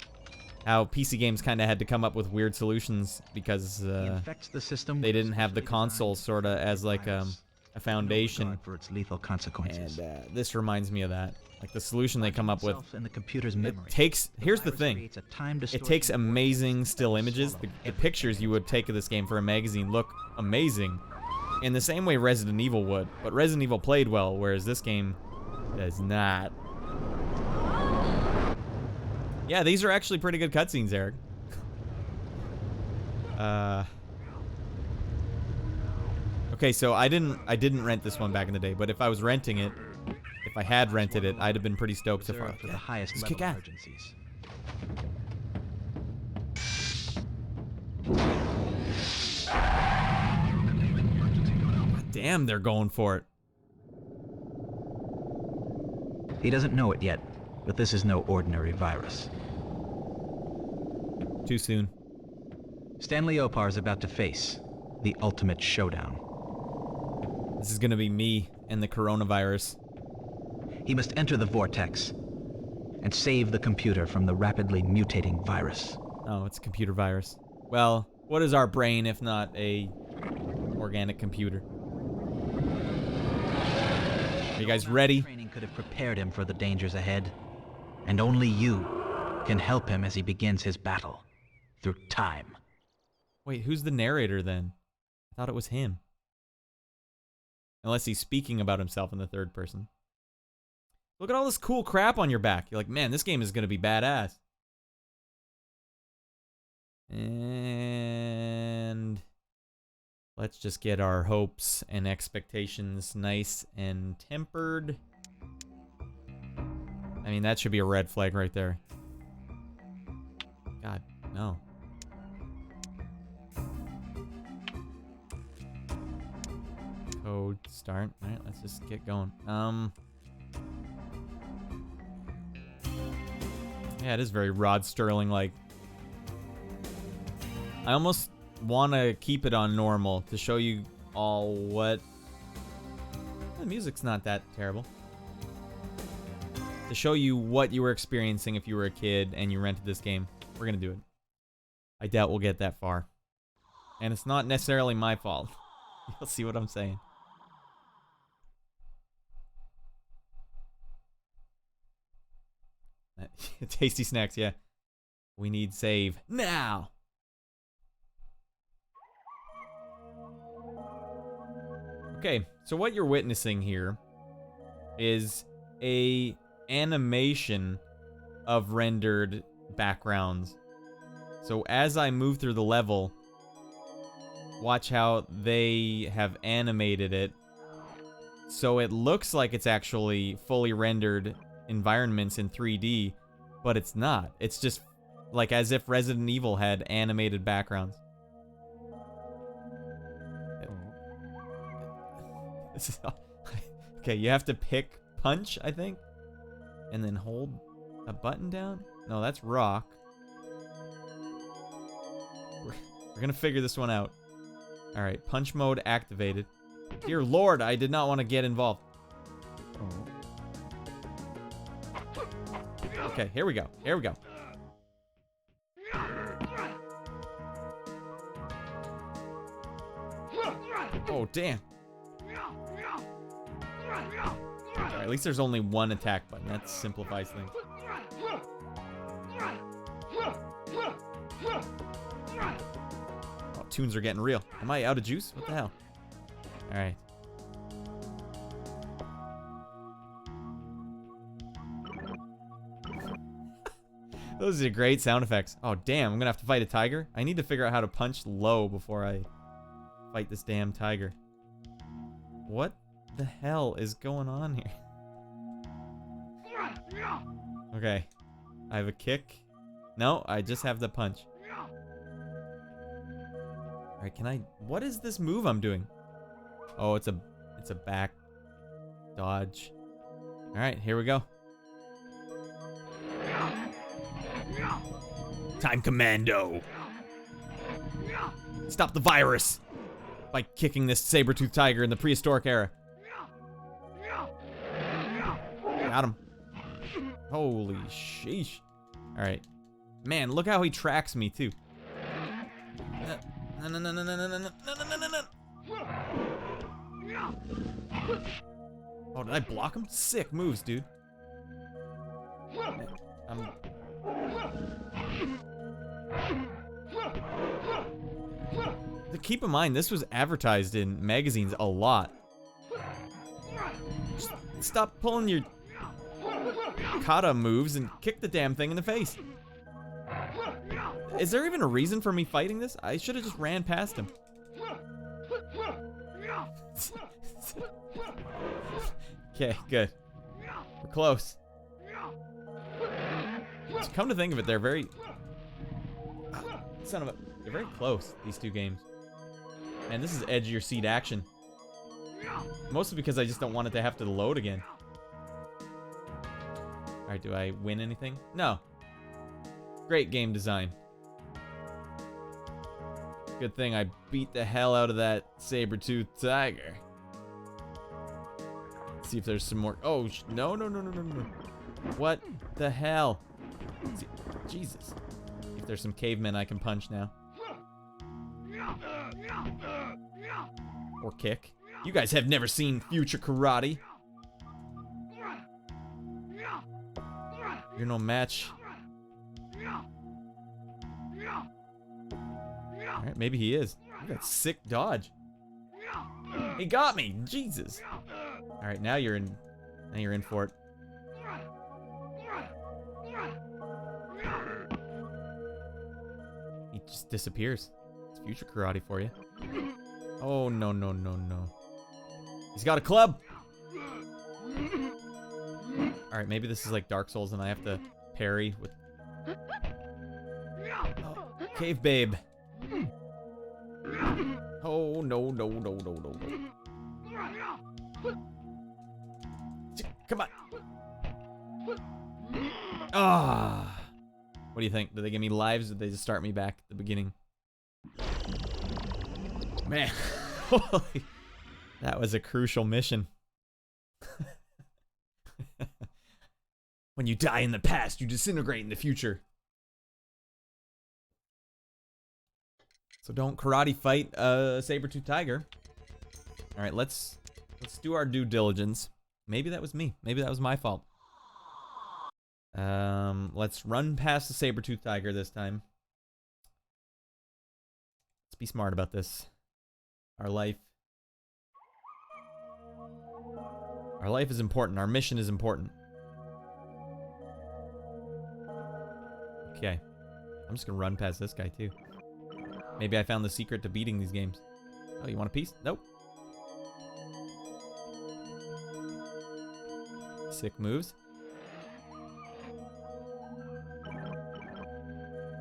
How PC games kind of had to come up with weird solutions because they didn't have the console sort of as like a foundation. For its lethal consequences. And this reminds me of that. Like the solution they come up with. In the computer's memory. Here's the thing. It takes amazing still images. The pictures you would take of this game for a magazine look amazing. In the same way Resident Evil would. But Resident Evil played well, whereas this game does not. Yeah, these are actually pretty good cutscenes, Eric. Okay, so I didn't rent this one back in the day, but if I was renting it, if I had rented it, I'd have been pretty stoked so far. For the highest Let's level kick ass. emergencies. Damn, they're going for it. He doesn't know it yet, but this is no ordinary virus. Too soon. Stanley Opar is about to face the ultimate showdown. This is gonna be me and the coronavirus. He must enter the vortex and save the computer from the rapidly mutating virus. Oh, it's a computer virus. Well, what is our brain if not a organic computer? Are you guys ready? Training could have prepared him for the dangers ahead, and only you can help him as he begins his battle through time. Wait, who's the narrator then? I thought it was him. Unless he's speaking about himself in the third person. Look at all this cool crap on your back. You're like, man, this game is gonna be badass. And let's just get our hopes and expectations nice and tempered. I mean, that should be a red flag right there. God, no. Code start. Alright, let's just get going. Yeah, it is very Rod Sterling like. I almost want to keep it on normal to show you all what... The music's not that terrible. To show you what you were experiencing if you were a kid and you rented this game. We're gonna do it. I doubt we'll get that far. And it's not necessarily my fault. You'll see what I'm saying. Tasty snacks, yeah. We need save now. Okay, so what you're witnessing here is a animation of rendered backgrounds. So as I move through the level, watch how they have animated it so it looks like it's actually fully rendered environments in 3D, but it's not. It's just like as if Resident Evil had animated backgrounds. This is okay, you have to pick punch, I think, and then hold a button down. No, that's rock. We're gonna figure this one out. All right, punch mode activated. Dear Lord, I did not want to get involved. Okay, here we go. Here we go. Oh, damn. Alright, at least there's only one attack button. That simplifies things. Oh, tunes are getting real. Am I out of juice? What the hell? Alright. Those are great sound effects. Oh, damn. I'm gonna have to fight a tiger. I need to figure out how to punch low before I fight this damn tiger. What the hell is going on here? Okay. I have a kick. No, I just have the punch. Alright, can I... What is this move I'm doing? Oh, it's a back dodge. Alright, here we go. Time Commando. Stop the virus by kicking this saber-toothed tiger in the prehistoric era. Got him. Holy sheesh. Alright. Man, look how he tracks me, too. No, no, no, no, no, no, no, no, no, no, no. Oh, did I block him? Sick moves, dude. Keep in mind, this was advertised in magazines a lot. Just stop pulling your kata moves and kick the damn thing in the face. Is there even a reason for me fighting this? I should have just ran past him. Okay, good. We're close. So come to think of it, they're very... Son of a... They're very close, these two games. And this is edge of your seat action. Mostly because I just don't want it to have to load again. Alright, do I win anything? No. Great game design. Good thing I beat the hell out of that saber-toothed tiger. Let's see if there's some more. Oh, no, no, no, no, no, no. What the hell? See, Jesus. If there's some cavemen I can punch now. Or kick. You guys have never seen Future Karate. You're no match. Alright, maybe he is. You got sick dodge. He got me! Jesus. Alright, now you're in for it. He just disappears. It's Future Karate for you. Oh, no, no, no, no. He's got a club! Alright, maybe this is like Dark Souls and I have to parry with... Oh, Cave Babe. Oh, no, no, no, no, no, no. Come on. Ah. What do you think? Did they give me lives or did they just start me back at the beginning? Man. Holy. That was a crucial mission. When you die in the past, you disintegrate in the future. So don't karate fight a saber-toothed tiger. Alright, let's do our due diligence. Maybe that was me. Maybe that was my fault. Let's run past the saber-toothed tiger this time. Let's be smart about this. Our life is important. Our mission is important. Okay. I'm just gonna run past this guy too. Maybe I found the secret to beating these games. Oh, you want a piece? Nope. Sick moves.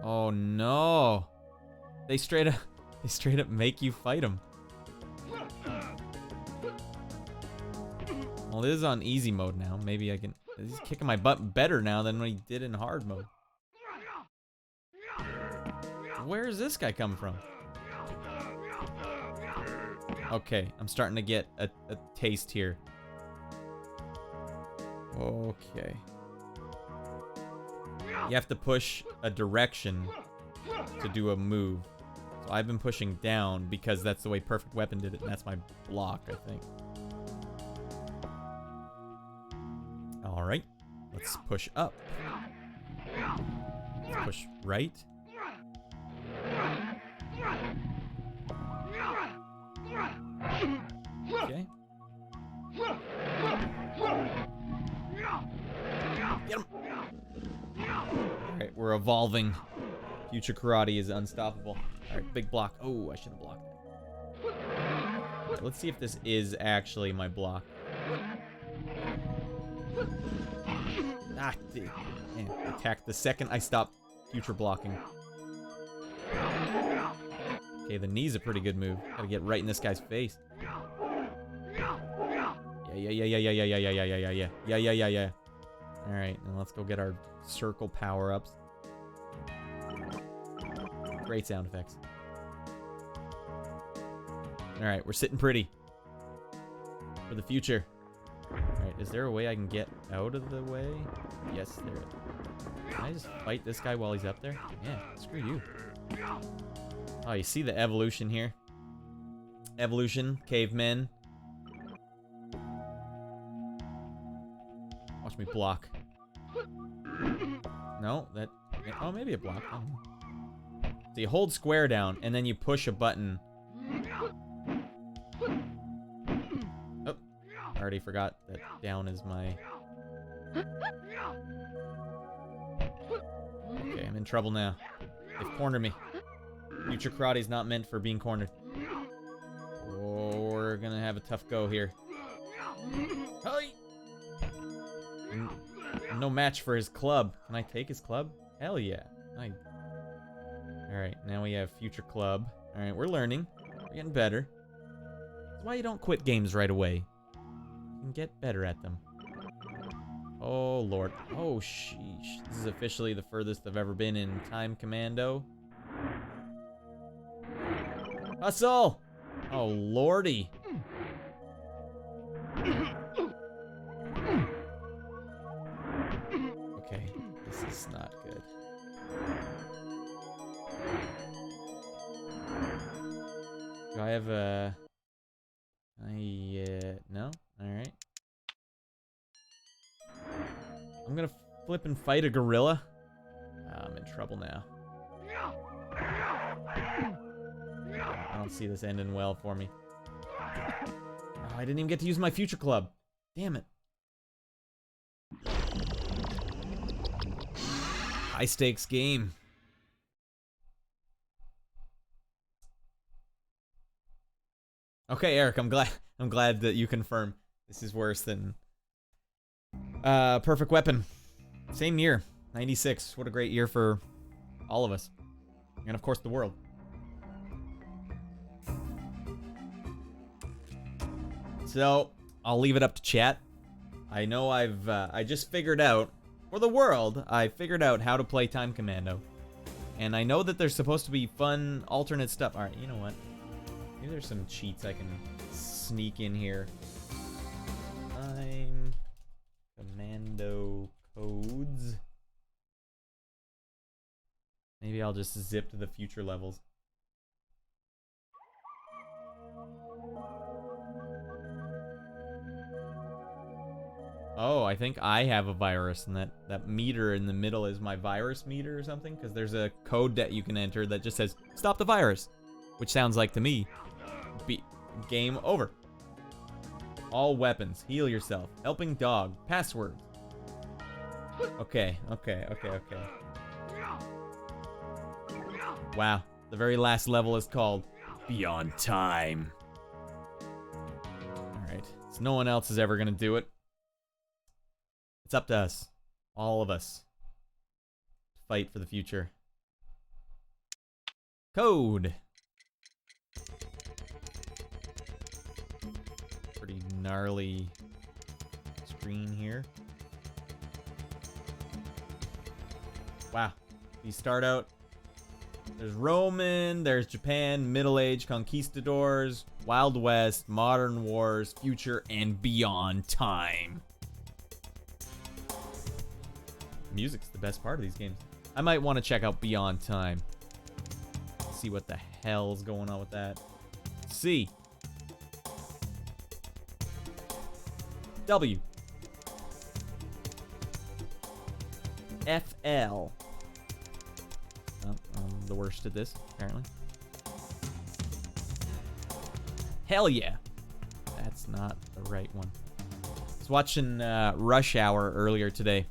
Oh no. They straight up make you fight them. Well, it is on easy mode now. Maybe I can... He's kicking my butt better now than when he did in hard mode. Where is this guy coming from? Okay, I'm starting to get a taste here. Okay. You have to push a direction to do a move. So I've been pushing down because that's the way Perfect Weapon did it, and that's my block, I think. Alright, let's push up. Let's push right. Okay. Get him! Alright, we're evolving. Future Karate is unstoppable. Alright, big block. Oh, I should have blocked that. Let's see if this is actually my block. Ah, man, attacked the second I stopped future blocking. Okay, the knee's a pretty good move. Gotta get right in this guy's face. Yeah. Alright, now let's go get our circle power-ups. Great sound effects. Alright, we're sitting pretty. For the future. Alright, is there a way I can get out of the way? Yes, there is. Can I just fight this guy while he's up there? Yeah, screw you. Oh, you see the evolution here? Evolution, cavemen. Watch me block. No, that... Oh, maybe a block. I don't know. So you hold square down, and then you push a button. Oh, I already forgot that down is my... Okay, I'm in trouble now. They've cornered me. Future Karate's not meant for being cornered. Oh, we're gonna have a tough go here. Hi! No match for his club. Can I take his club? Hell yeah. Alright, now we have Future Club. Alright, we're learning. We're getting better. That's why you don't quit games right away. You can get better at them. Oh, Lord. Oh, sheesh. This is officially the furthest I've ever been in Time Commando. Hustle! Oh, Lordy. Okay, this is not good. Do I have a... no? Alright. I'm gonna flip and fight a gorilla. I'm in trouble now. I don't see this ending well for me. Oh, I didn't even get to use my Future Club. Damn it. High stakes game. Okay, Eric, I'm glad that you confirm this is worse than Perfect Weapon. Same year, 96. What a great year for all of us. And of course the world. So, I'll leave it up to chat. I know I just figured out, for the world, I figured out how to play Time Commando. And I know that there's supposed to be fun, alternate stuff. Alright, you know what? Maybe there's some cheats I can sneak in here. Time Commando codes. Maybe I'll just zip to the future levels. Oh, I think I have a virus, and that meter in the middle is my virus meter or something, because there's a code that you can enter that just says, stop the virus, which sounds like, to me, game over. All weapons, heal yourself, helping dog, password. Okay. Wow, the very last level is called Beyond Time. Alright, so no one else is ever gonna do it. It's up to us. All of us. Fight for the future. Code. Pretty gnarly screen here. Wow. You start out, there's Roman, there's Japan, Middle Age, Conquistadors, Wild West, Modern Wars, Future, and Beyond Time. Music's the best part of these games. I might want to check out Beyond Time. See what the hell's going on with that. C. W. FL. Oh, I'm the worst at this, apparently. Hell yeah. That's not the right one. I was watching Rush Hour earlier today.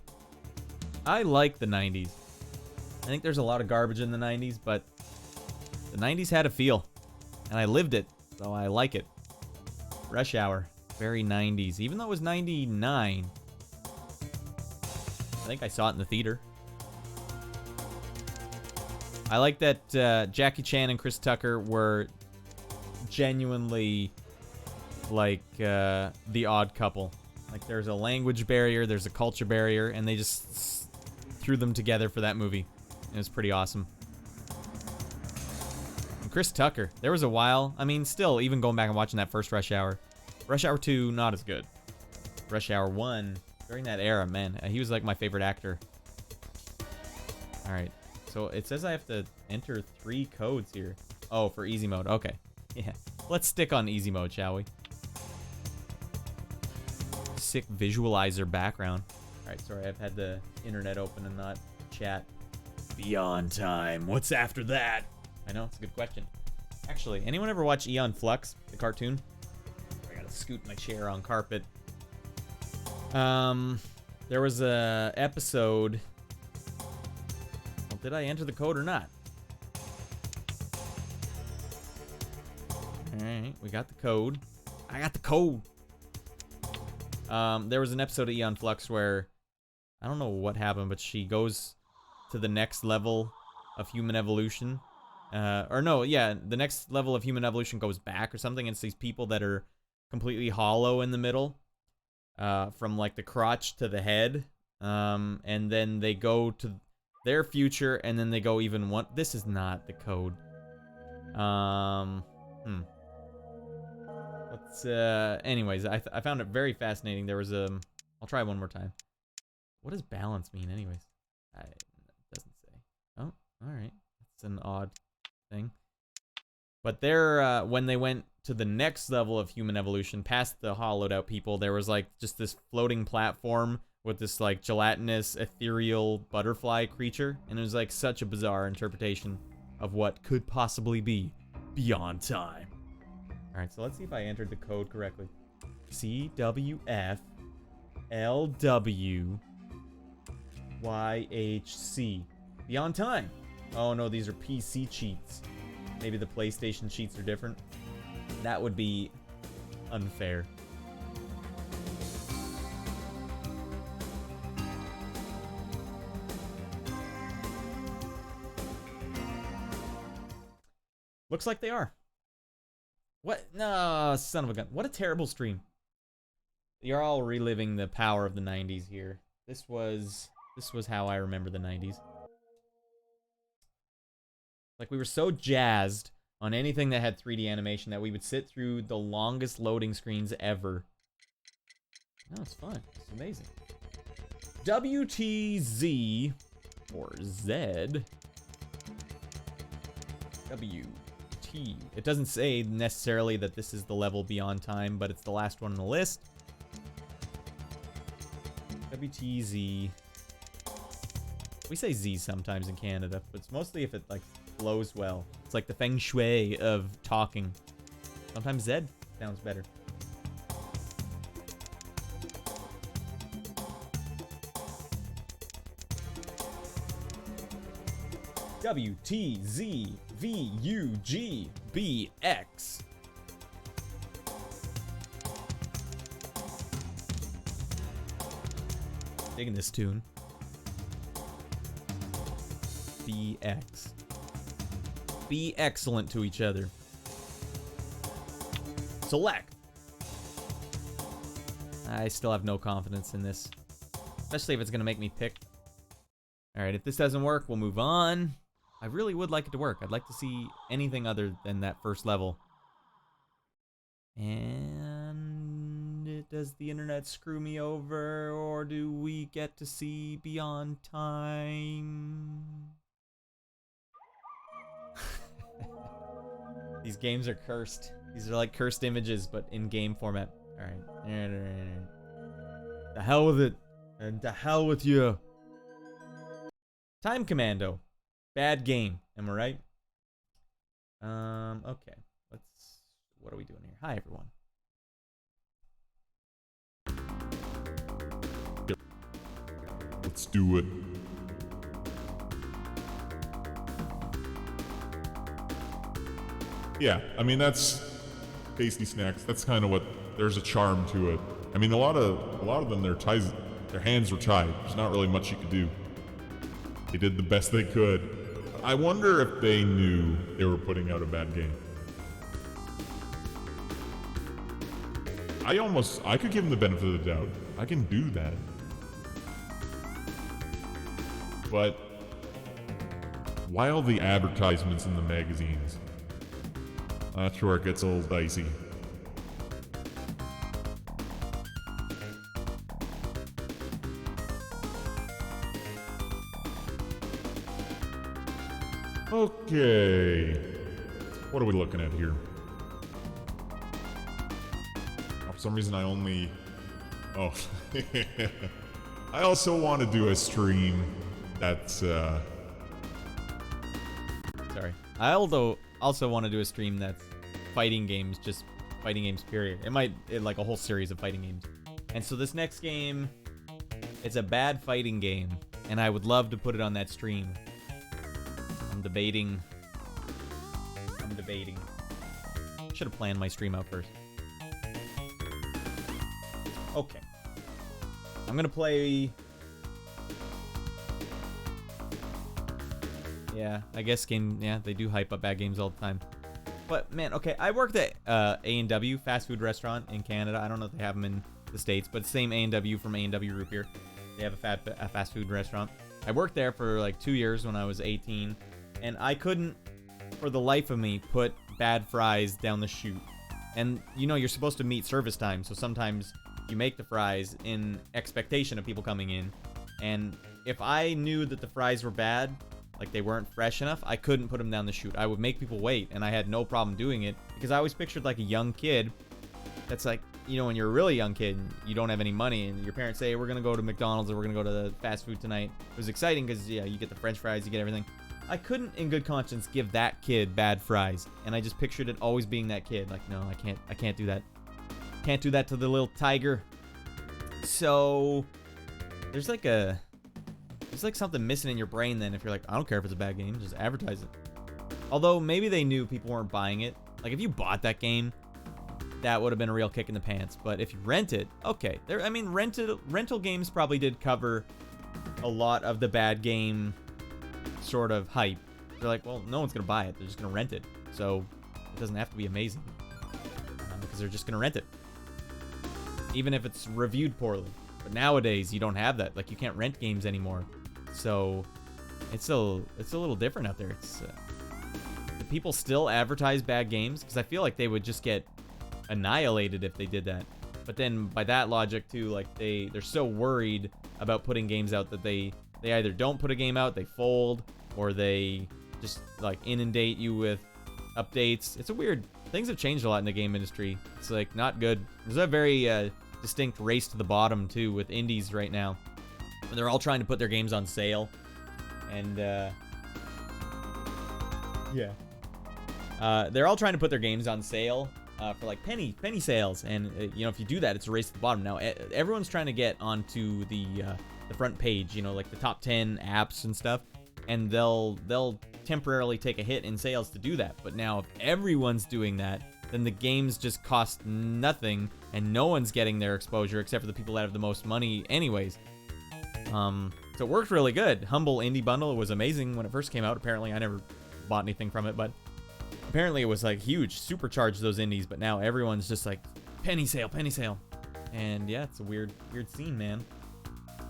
I like the 90s. I think there's a lot of garbage in the 90s, but the 90s had a feel. And I lived it, so I like it. Rush Hour. Very 90s. Even though it was 99. I think I saw it in the theater. I like that Jackie Chan and Chris Tucker were genuinely like the odd couple. Like there's a language barrier, there's a culture barrier, and they just threw them together for that movie. It was pretty awesome. And Chris Tucker, there was a while, I mean still, even going back and watching that first Rush Hour. Rush Hour 2, not as good. Rush Hour 1, during that era, man, he was like my favorite actor. Alright, so it says I have to enter 3 codes here. Oh, for easy mode, okay. Yeah, let's stick on easy mode, shall we? Sick visualizer background. Alright, sorry, I've had the internet open and not chat. Beyond Time, what's after that? I know, it's a good question. Actually, anyone ever watch Aeon Flux, the cartoon? I gotta scoot my chair on carpet. There was a episode. Well, did I enter the code or not? Alright, we got the code. I got the code. There was an episode of Aeon Flux where I don't know what happened, but she goes to the next level of human evolution. Or no, yeah, the next level of human evolution goes back or something. And it's these people that are completely hollow in the middle, from like the crotch to the head. And then they go to their future, and then they go even one. This is not the code. Let's, anyways, I found it very fascinating. There was a, I'll try one more time. What does balance mean anyways? It doesn't say. Oh, alright. It's an odd thing. But there, when they went to the next level of human evolution, past the hollowed out people, there was like just this floating platform with this like gelatinous, ethereal butterfly creature. And it was like such a bizarre interpretation of what could possibly be Beyond Time. Alright, so let's see if I entered the code correctly. CWFLWYHC. Beyond Time. Oh no, these are PC cheats. Maybe the PlayStation cheats are different. That would be unfair. Looks like they are. What? No, son of a gun. What a terrible stream. You're all reliving the power of the 90s here. This was how I remember the 90s. Like, we were so jazzed on anything that had 3D animation that we would sit through the longest loading screens ever. No, it's fun. It's amazing. WTZ or Z. WT. It doesn't say necessarily that this is the level Beyond Time, but it's the last one on the list. WTZ. We say Z sometimes in Canada, but it's mostly if it like flows well. It's like the feng shui of talking. Sometimes Z sounds better. WTZVUGBX. Digging this tune. BX. be excellent to each other. Select. I still have no confidence in this, especially if it's gonna make me pick. All right, if this doesn't work, we'll move on. I really would like it to work. I'd like to see anything other than that first level. And does the internet screw me over, or do we get to see beyond time? These games are cursed. These are like cursed images, but in game format. All right. The hell with it, and the hell with you. Time Commando. Bad game. Am I right? Okay. What are we doing here? Hi, everyone. Let's do it. Yeah, I mean, that's tasty snacks. That's kind of what, there's a charm to it. I mean, a lot of them, their hands were tied. There's not really much you could do. They did the best they could. I wonder if they knew they were putting out a bad game. I could give them the benefit of the doubt. I can do that. But why all the advertisements in the magazines? That's where it gets a little dicey. Okay. What are we looking at here? For some reason I only... Oh. I also want to do a stream that's, Sorry. I also want to do a stream that's fighting games, just fighting games, period. Like a whole series of fighting games. And so this next game, it's a bad fighting game, and I would love to put it on that stream. I'm debating. Should have planned my stream out first. Okay. I'm gonna play... Yeah, I guess they do hype up bad games all the time. But man, okay, I worked at A&W, fast food restaurant in Canada. I don't know if they have them in the States, but same A&W from A&W Root Beer. They have a fast food restaurant. I worked there for like 2 years when I was 18, and I couldn't, for the life of me, put bad fries down the chute. And you know, you're supposed to meet service time, so sometimes you make the fries in expectation of people coming in. And if I knew that the fries were bad, like they weren't fresh enough, I couldn't put them down the chute. I would make people wait, and I had no problem doing it because I always pictured like a young kid that's like, you know, when you're a really young kid and you don't have any money and your parents say, we're gonna go to McDonald's or we're gonna go to the fast food tonight. It was exciting because, yeah, you get the french fries, you get everything. I couldn't in good conscience give that kid bad fries, and I just pictured it always being that kid. Like, no, I can't do that. Can't do that to the little tiger. So there's like something missing in your brain then if you're like, I don't care if it's a bad game, just advertise it. Although maybe they knew people weren't buying it. Like if you bought that game, that would have been a real kick in the pants. But if you rent it, okay. Rental games probably did cover a lot of the bad game sort of hype. They're like, well, no one's gonna buy it, they're just gonna rent it. So it doesn't have to be amazing because they're just gonna rent it, even if it's reviewed poorly. But nowadays you don't have that. Like you can't rent games anymore, so it's a little different out there. It's do people still advertise bad games? Because I feel like they would just get annihilated if they did that. But then by that logic too, like they're so worried about putting games out that they either don't put a game out, they fold, or they just like inundate you with updates. It's a weird, things have changed a lot in the game industry. It's like not good. There's a very distinct race to the bottom too with indies right now. They're all trying to put their games on sale, and they're all trying to put their games on sale for like penny sales, and you know, if you do that, it's a race to the bottom. Now everyone's trying to get onto the front page, you know, like the top 10 apps and stuff, and they'll temporarily take a hit in sales to do that. But now if everyone's doing that, then the games just cost nothing and no one's getting their exposure except for the people that have the most money anyways. So it worked really good. Humble Indie Bundle was amazing when it first came out. Apparently I never bought anything from it, but apparently it was like huge, supercharged those indies, but now everyone's just like penny sale, penny sale. And yeah, it's a weird scene, man.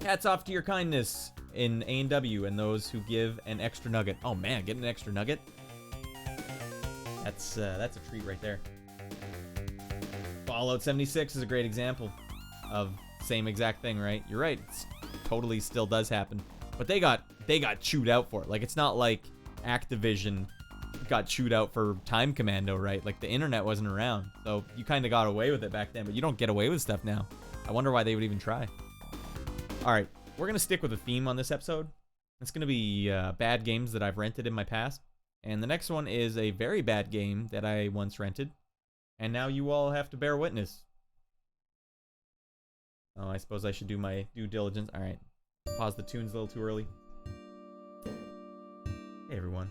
Hats off to your kindness in A&W and those who give an extra nugget. Oh man, getting an extra nugget? That's a treat right there. Fallout 76 is a great example of same exact thing, right? You're right. It's totally still does happen. But they got chewed out for it. Like, it's not like Activision got chewed out for Time Commando, right? Like, the internet wasn't around. So you kind of got away with it back then, but you don't get away with stuff now. I wonder why they would even try. All right, we're going to stick with a theme on this episode. It's going to be bad games that I've rented in my past. And the next one is a very bad game that I once rented. And now you all have to bear witness. Oh, I suppose I should do my due diligence. All right. Pause the tunes a little too early. Hey, everyone.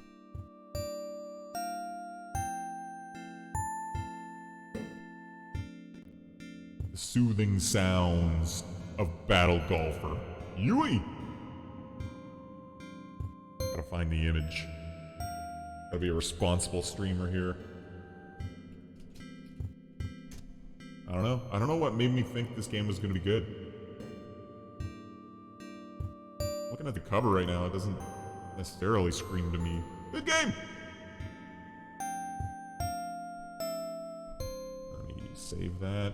The soothing sounds of Battle Golfer. Yui! Gotta find the image. Gotta be a responsible streamer here. I don't know what made me think this game was gonna be good. Looking at the cover right now, it doesn't necessarily scream to me. Good game! Let me save that.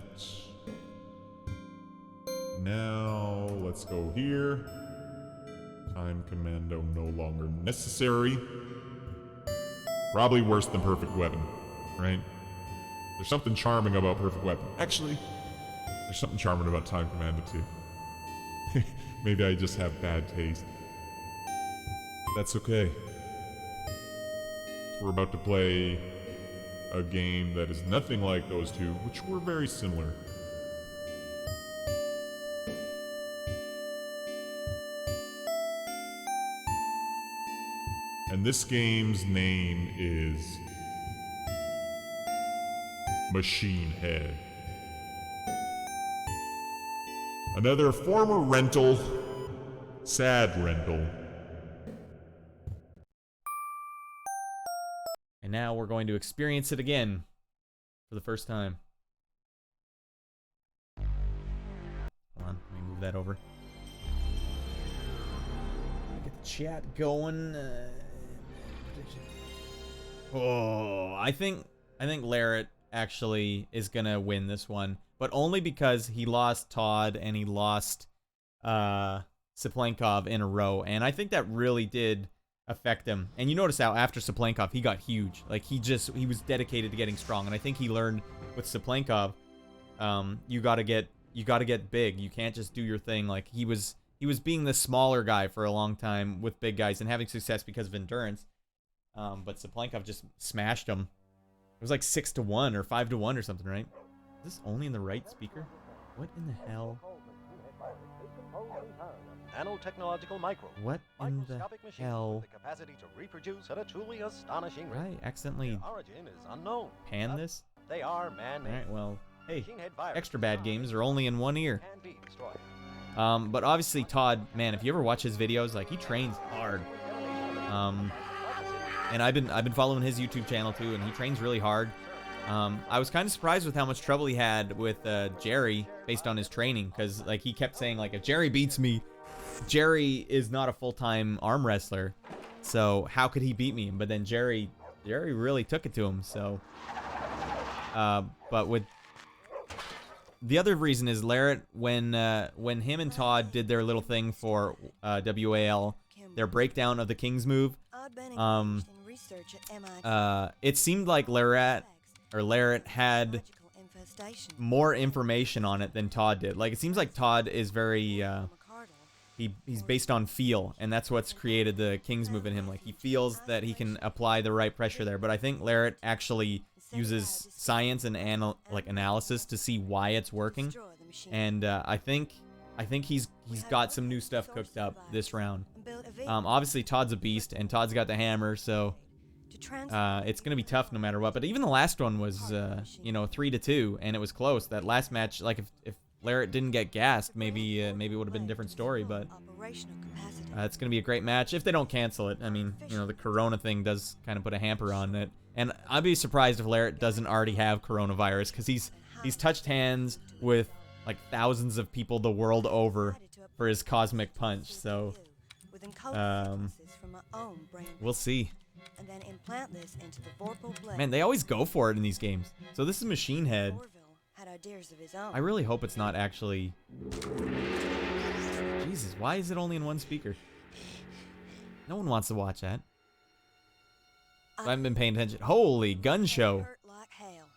Now, let's go here. Time Commando no longer necessary. Probably worse than Perfect Weapon, right? There's something charming about Perfect Weapon. Actually, there's something charming about Time Commando too. Maybe I just have bad taste. That's okay. We're about to play a game that is nothing like those two, which were very similar. And this game's name is Machine Head. Another former rental, sad rental. And now we're going to experience it again for the first time. Hold on, let me move that over. Get the chat going. Oh, I think Larrett actually is gonna win this one, but only because he lost Todd and he lost Saplankov in a row, and I think that really did affect him. And you notice how after Saplankov he got huge. Like he was dedicated to getting strong, and I think he learned with Saplankov, you gotta get big. You can't just do your thing. Like he was being the smaller guy for a long time with big guys and having success because of endurance. But Saplankov just smashed him. It was like 6-1 or 5-1 or something, right? Is this only in the right speaker? What in the hell? Nanotechnological micro. What in the hell? The capacity to reproduce at a truly astonishing rate. Right, accidentally Their origin is unknown. pan this? They are man-made. Alright, well, hey, Machine-head viruses extra bad games are only in one ear. can be destroyed. But obviously Todd, man, if you ever watch his videos, like he trains hard. And I've been following his YouTube channel too, and he trains really hard. I was kind of surprised with how much trouble he had with Jerry based on his training, because like he kept saying like, if Jerry beats me, Jerry is not a full-time arm wrestler, so how could he beat me? But then Jerry really took it to him. So, but with the other reason is Larrett, when him and Todd did their little thing for WAL, their breakdown of the King's move, it seemed like Larrett had more information on it than Todd did. Like it seems like Todd is very he's based on feel, and that's what's created the King's move in him. Like he feels that he can apply the right pressure there, but I think Larrett actually uses science and analysis to see why it's working. And I think he's got some new stuff cooked up this round. Obviously Todd's a beast, and Todd's got the hammer, so it's gonna be tough no matter what. But even the last one was 3-2, and it was close. That last match, like if Larrett didn't get gassed, maybe it would have been a different story. But It's going to be a great match if they don't cancel it. I mean, you know, the corona thing does kind of put a hamper on it. And I'd be surprised if Larrett doesn't already have coronavirus, because he's touched hands with like thousands of people the world over for his cosmic punch. So we'll see. And then implant this into the Vorpal blade. Man, they always go for it in these games. So this is Machine Head. Orville had ideas of his own. I really hope it's not actually... Jesus, why is it only in one speaker? No one wants to watch that. I haven't been paying attention. Holy gun show. Hurt like hell.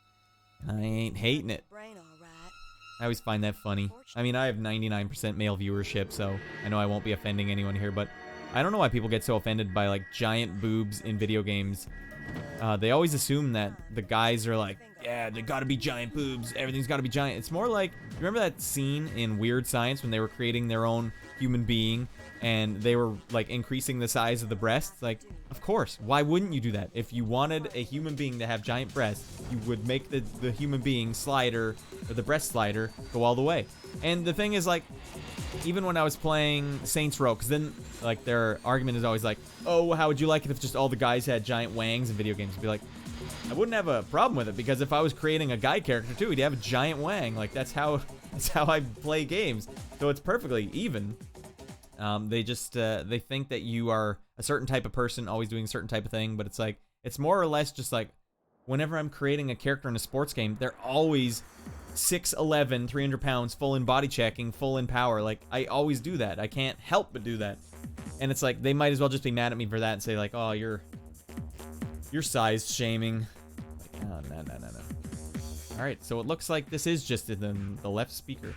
I ain't hating it. Brain all right. I always find that funny. I mean, I have 99% male viewership, so I know I won't be offending anyone here, but I don't know why people get so offended by, like, giant boobs in video games. They always assume that the guys are like, yeah, they gotta be giant boobs, everything's gotta be giant. It's more like, remember that scene in Weird Science when they were creating their own human being and they were like increasing the size of the breasts? Like, of course, why wouldn't you do that? If you wanted a human being to have giant breasts, you would make the human being slider, or the breast slider, go all the way. And the thing is, like, even when I was playing Saints Row, because then, like, their argument is always like, oh, how would you like it if just all the guys had giant wangs in video games? I'd be like, I wouldn't have a problem with it, because if I was creating a guy character too, he'd have a giant wang. Like, that's how I play games. So it's perfectly even. They just they think that you are a certain type of person, always doing a certain type of thing, but it's like, it's more or less just like, whenever I'm creating a character in a sports game, they're always 6'11", 300 pounds, full in body checking, full in power. Like, I always do that. I can't help but do that. And it's like, they might as well just be mad at me for that and say like, oh, you're size shaming. Like, no. All right, so it looks like this is just in the left speaker.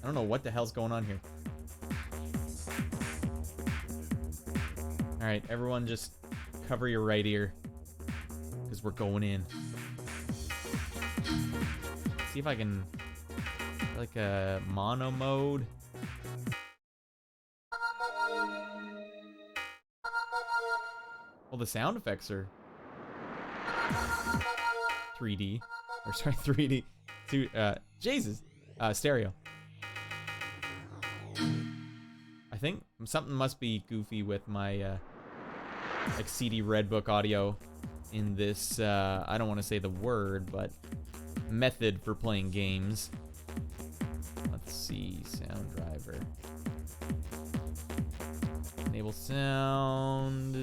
I don't know what the hell's going on here. All right, everyone just cover your right ear, because we're going in. See if I can, like a mono mode. Well, the sound effects are 3D, or sorry, 3D, Jesus, stereo. I think something must be goofy with my, like CD Red Book audio in this, I don't want to say the word, but method for playing games. Let's see, sound driver. Enable sound.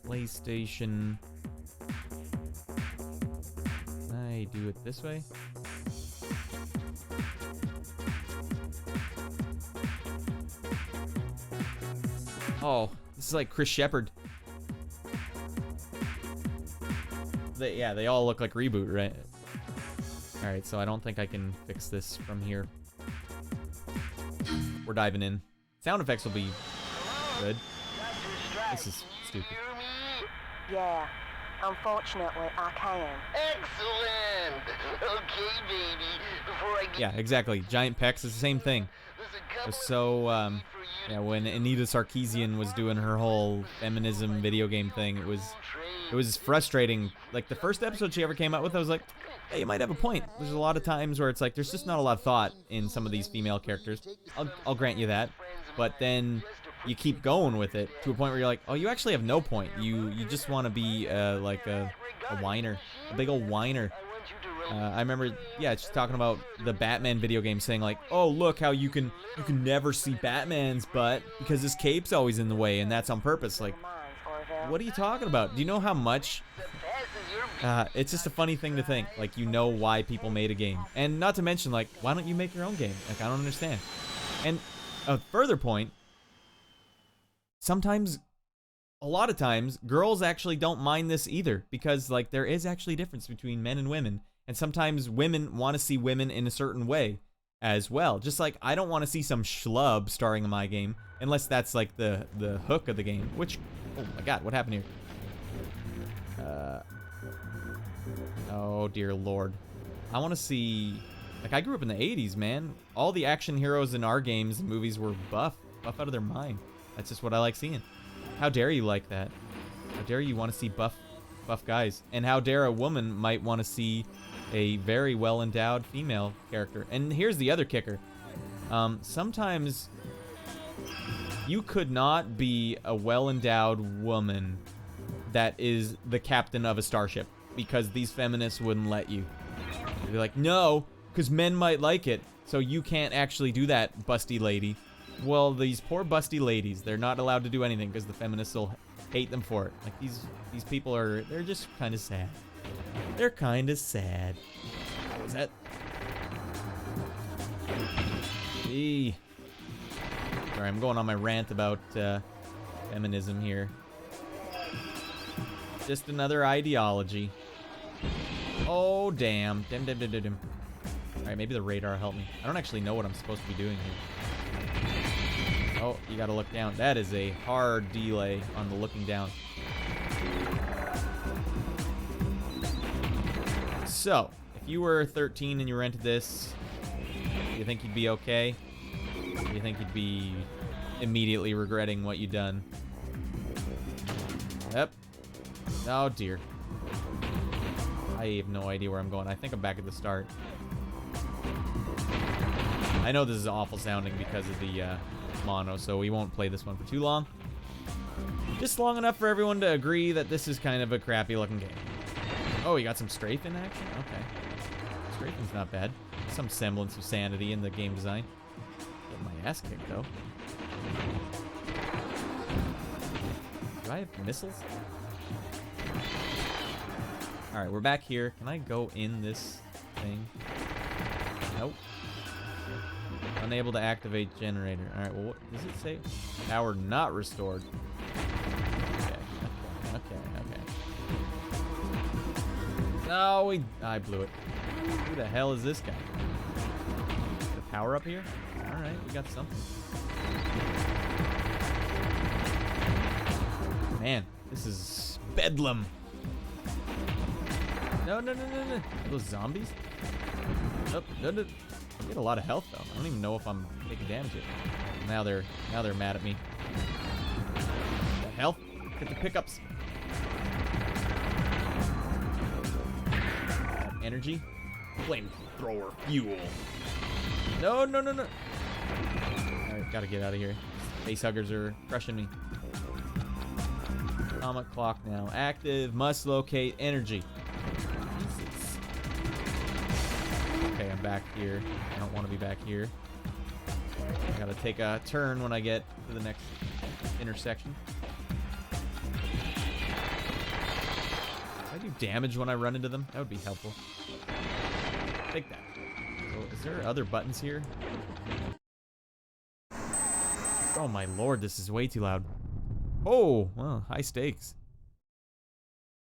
PlayStation. I do it this way. Oh, this is like Chris Shepard. They all look like Reboot, right? Alright, so I don't think I can fix this from here. We're diving in. Sound effects will be good. This is stupid. Yeah, unfortunately, I can. Excellent! Okay, baby. Before I get... Yeah, exactly. Giant pecs is the same thing. So, yeah, when Anita Sarkeesian was doing her whole feminism video game thing, it was frustrating. Like, the first episode she ever came out with, I was like, hey, you might have a point. There's a lot of times where it's like, there's just not a lot of thought in some of these female characters. I'll grant you that. But then you keep going with it to a point where you're like, oh, you actually have no point. You just want to be like a whiner, a big old whiner. I remember, yeah, she's talking about the Batman video game, saying like, oh, look how you can never see Batman's butt because his cape's always in the way, and that's on purpose. Like, what are you talking about? Do you know how much? It's just a funny thing to think. Like, you know why people made a game. And not to mention, like, why don't you make your own game? Like, I don't understand. And a further point, sometimes, a lot of times, girls actually don't mind this either, because, like, there is actually a difference between men and women. And sometimes women want to see women in a certain way as well. Just like I don't want to see some schlub starring in my game unless that's like the hook of the game. Which, oh my god, what happened here? Oh dear lord. I want to see, like, I grew up in the 80s, man. All the action heroes in our games and movies were buff out of their mind. That's just what I like seeing. How dare you like that? How dare you want to see buff guys? And how dare a woman might want to see a very well-endowed female character. And here's the other kicker. Sometimes you could not be a well-endowed woman that is the captain of a starship because these feminists wouldn't let you. They'd be like, no, because men might like it, so you can't actually do that, busty lady. Well, these poor busty ladies, they're not allowed to do anything because the feminists will hate them for it. Like, these people they're just kind of sad. They're kind of sad. Is that... Gee. Sorry, I'm going on my rant about feminism here. Just another ideology. Oh, damn. Dim. Alright, maybe the radar helped me. I don't actually know what I'm supposed to be doing here. Oh, you gotta look down. That is a hard delay on the looking down. So, if you were 13 and you rented this, do you think you'd be okay? Do you think you'd be immediately regretting what you've done? Yep. Oh, dear. I have no idea where I'm going. I think I'm back at the start. I know this is awful sounding because of the mono, so we won't play this one for too long. Just long enough for everyone to agree that this is kind of a crappy looking game. Oh, you got some strafing action? Okay. Strafing's not bad. Some semblance of sanity in the game design. Getting my ass kicked, though. Do I have missiles? Alright, we're back here. Can I go in this thing? Nope. Unable to activate generator. Alright, well, what does it say? Power not restored. Okay. No, I blew it. Who the hell is this guy? The power up here? Alright, we got something. Man, this is bedlam. No. Those zombies? Oh, no. I get a lot of health though. I don't even know if I'm taking damage yet. Now they're mad at me. The health? Get the pickups. Got energy. Flamethrower fuel. No. Alright, gotta get out of here. Face huggers are crushing me. Atomic clock now active. Must locate energy. Jesus. Okay, I'm back here. I don't want to be back here. I gotta take a turn when I get to the next intersection. Can I do damage when I run into them? That would be helpful. Take that. So, is there other buttons here? Oh my lord, this is way too loud. Oh, well, high stakes.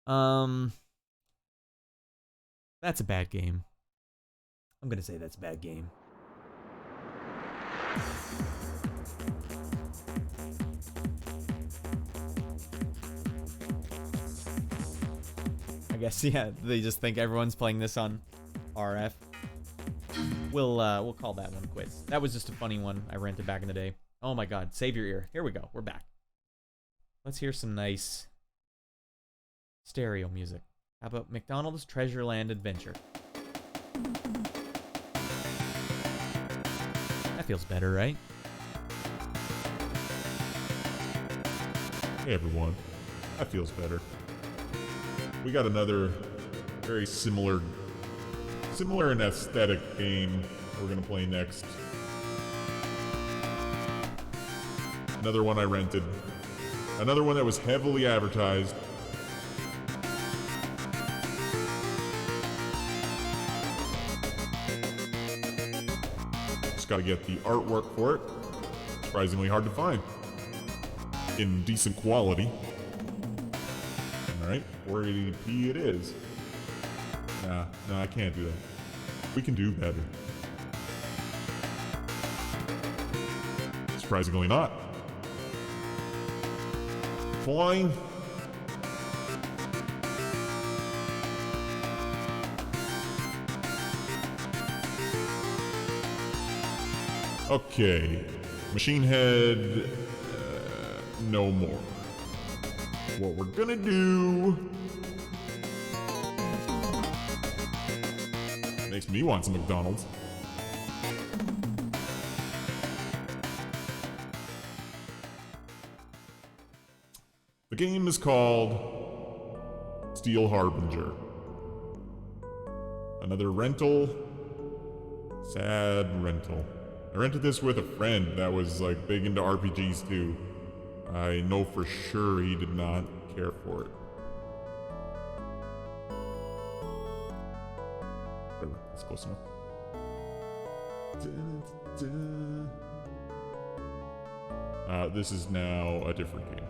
That's a bad game. I'm gonna say that's a bad game. I guess, yeah, they just think everyone's playing this on RF. We'll call that one quits. That was just a funny one I rented back in the day. Oh my god, save your ear. Here we go, we're back. Let's hear some nice stereo music. How about McDonald's Treasure Land Adventure? That feels better, right? Hey everyone, that feels better. We got another very similar in aesthetic game we're gonna play next. Another one I rented. Another one that was heavily advertised. Just gotta get the artwork for it. Surprisingly hard to find. In decent quality. Alright, 480p it is. Nah, I can't do that. We can do better. Surprisingly not. Fine. Okay. Machine head. No more. What we're gonna do Makes me want some McDonald's. The game is called Steel Harbinger. Another rental. Sad rental. I rented this with a friend that was like big into RPGs too. I know for sure he did not care for it. Whatever, that's close enough. This is now a different game.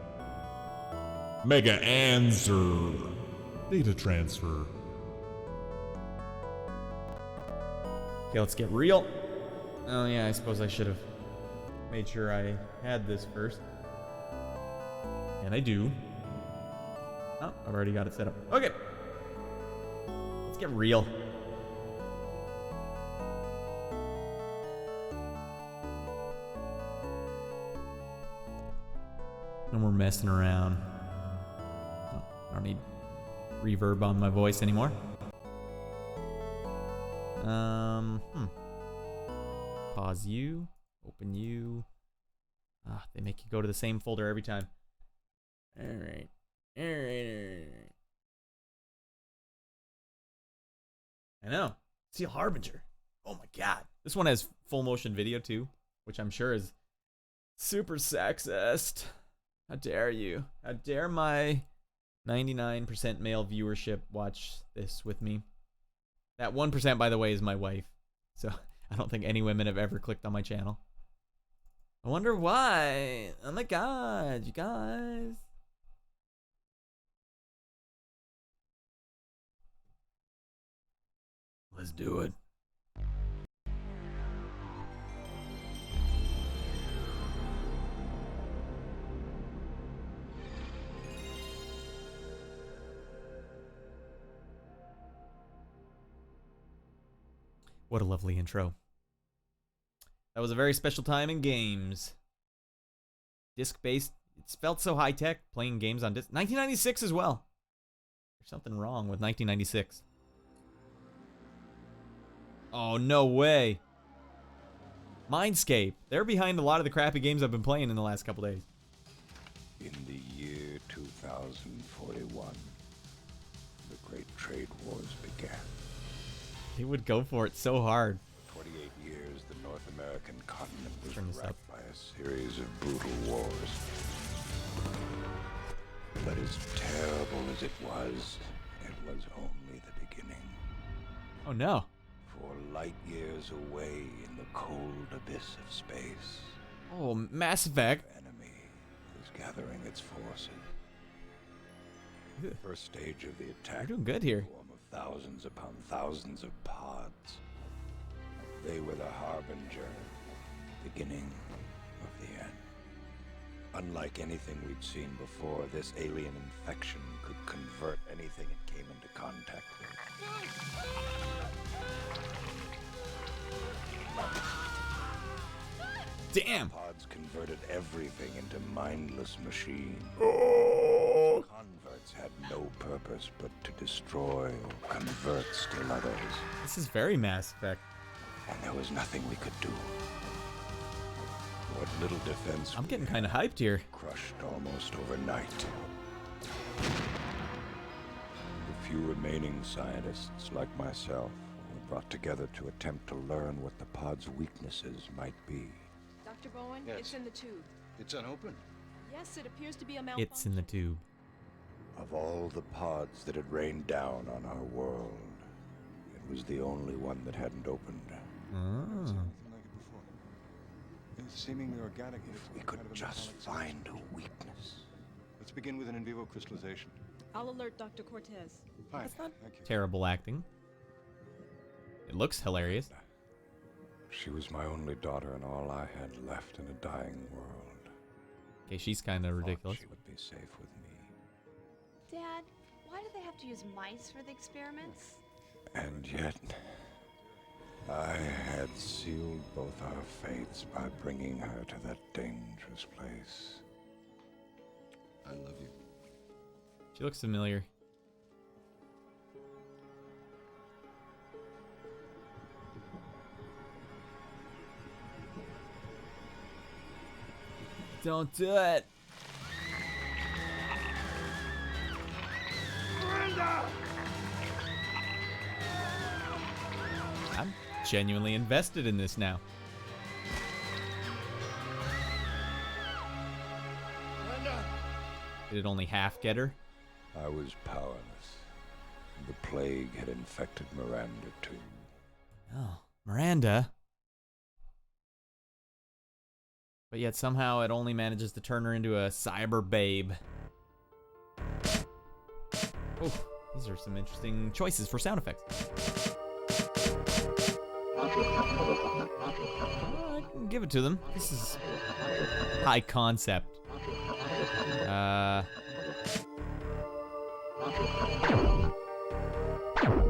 Mega Answer. Data transfer. Okay, let's get real. Oh yeah, I suppose I should have made sure I had this first. And I do. Oh, I've already got it set up. Okay. Let's get real. No more messing around. Oh, I don't need reverb on my voice anymore. Pause you. Open you. Ah, they make you go to the same folder every time. Alright. Alright. I know. Steel Harbinger. Oh my god. This one has full motion video too, which I'm sure is super sexist. How dare you? How dare my 99% male viewership watch this with me? That 1%, by the way, is my wife. So I don't think any women have ever clicked on my channel. I wonder why. Oh my god, you guys. Let's do it. What a lovely intro. That was a very special time in games. Disc-based. It's felt so high-tech playing games on disc. 1996 as well. There's something wrong with 1996. Oh, no way. Mindscape. They're behind a lot of the crappy games I've been playing in the last couple days. In the year 2041, the Great Trade Wars began. They would go for it so hard. 28 years, the North American continent was Turn this up. racked by a series of brutal wars. But as terrible as it was only the beginning. Oh no. For light years away in the cold abyss of space, Oh, Mass Effect. the enemy was gathering its forces. The first stage of the attack You're doing good here. form of thousands upon thousands of pods. They were the harbinger, beginning of the end. Unlike anything we'd seen before, this alien infection could convert anything it came into contact with. Damn. Pods converted everything into mindless machines. Converts had no purpose but to destroy or convert still others. This is very Mass Effect. And there was nothing we could do. What little defense I'm we getting had kind of hyped here. crushed almost overnight. The few remaining scientists like myself were brought together to attempt to learn what the pod's weaknesses might be. Dr. Bowen, Yes. it's in the tube. It's unopened. Yes, it appears to be a malfunction. It's in the tube. Of all the pods that had rained down on our world, it was the only one that hadn't opened. Oh. Anything like it before. It's seemingly organic. If we could just find a weakness. Let's begin with an in vivo crystallization. I'll alert Dr. Cortez. Hi. That's not Thank you. terrible acting. It looks hilarious. She was my only daughter and all I had left in a dying world. Okay, she's kind of Thought ridiculous. she would be safe with me. Dad, why do they have to use mice for the experiments? And yet, I had sealed both our fates by bringing her to that dangerous place. I love you. She looks familiar. Don't do it. I'm genuinely invested in this now. Did it only half get her? I was powerless. The plague had infected Miranda too. Oh, Miranda. But yet somehow it only manages to turn her into a cyber babe. Oh, these are some interesting choices for sound effects. I can give it to them. This is high concept.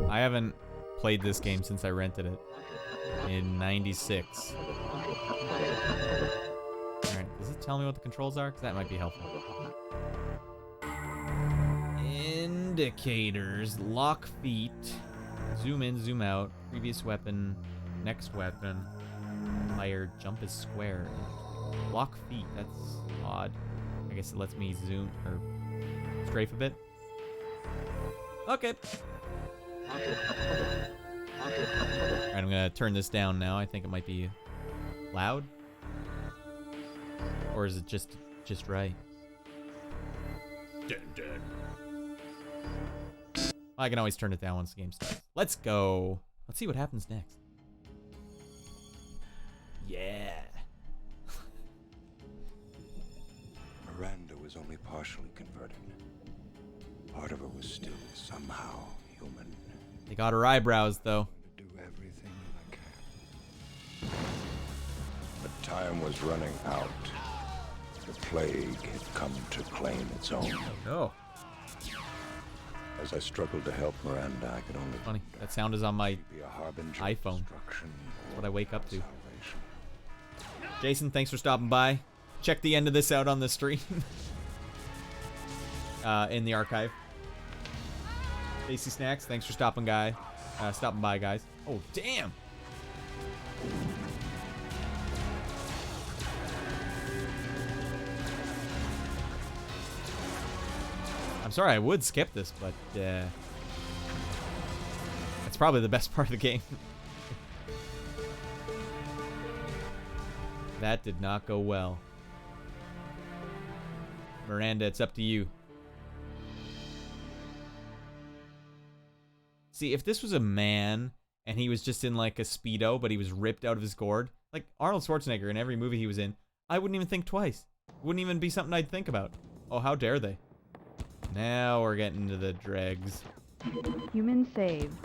I haven't played this game since I rented it in '96. Alright, does it tell me what the controls are? Because that might be helpful. Indicators, lock feet, zoom in, zoom out, previous weapon, next weapon, fire, jump is square. Lock feet, that's odd. I guess it lets me zoom, or strafe a bit. Okay. Alright, I'm gonna turn this down now. I think it might be loud. Or is it just right? Dun, dun. I can always turn it down once the game starts. Let's go. Let's see what happens next. Yeah. Miranda was only partially converted. Part of her was still somehow human. They got her eyebrows, though. To do everything I can. But time was running out. The plague had come to claim its own. Oh. As I struggled to help Miranda, I could only... Funny, that sound is on my be a harbinger iPhone. of destruction That's what I wake up to. salvation. Jason, thanks for stopping by. Check the end of this out on the stream. In the archive. Stacy Snacks, thanks for stopping by, guys. Oh, damn. I'm sorry, I would skip this, but that's probably the best part of the game. That did not go well. Miranda, it's up to you. See, if this was a man and he was just in like a Speedo, but he was ripped out of his gourd, like Arnold Schwarzenegger in every movie he was in, I wouldn't even think twice. Wouldn't even be something I'd think about. Oh, how dare they? Now we're getting into the dregs. Human saved.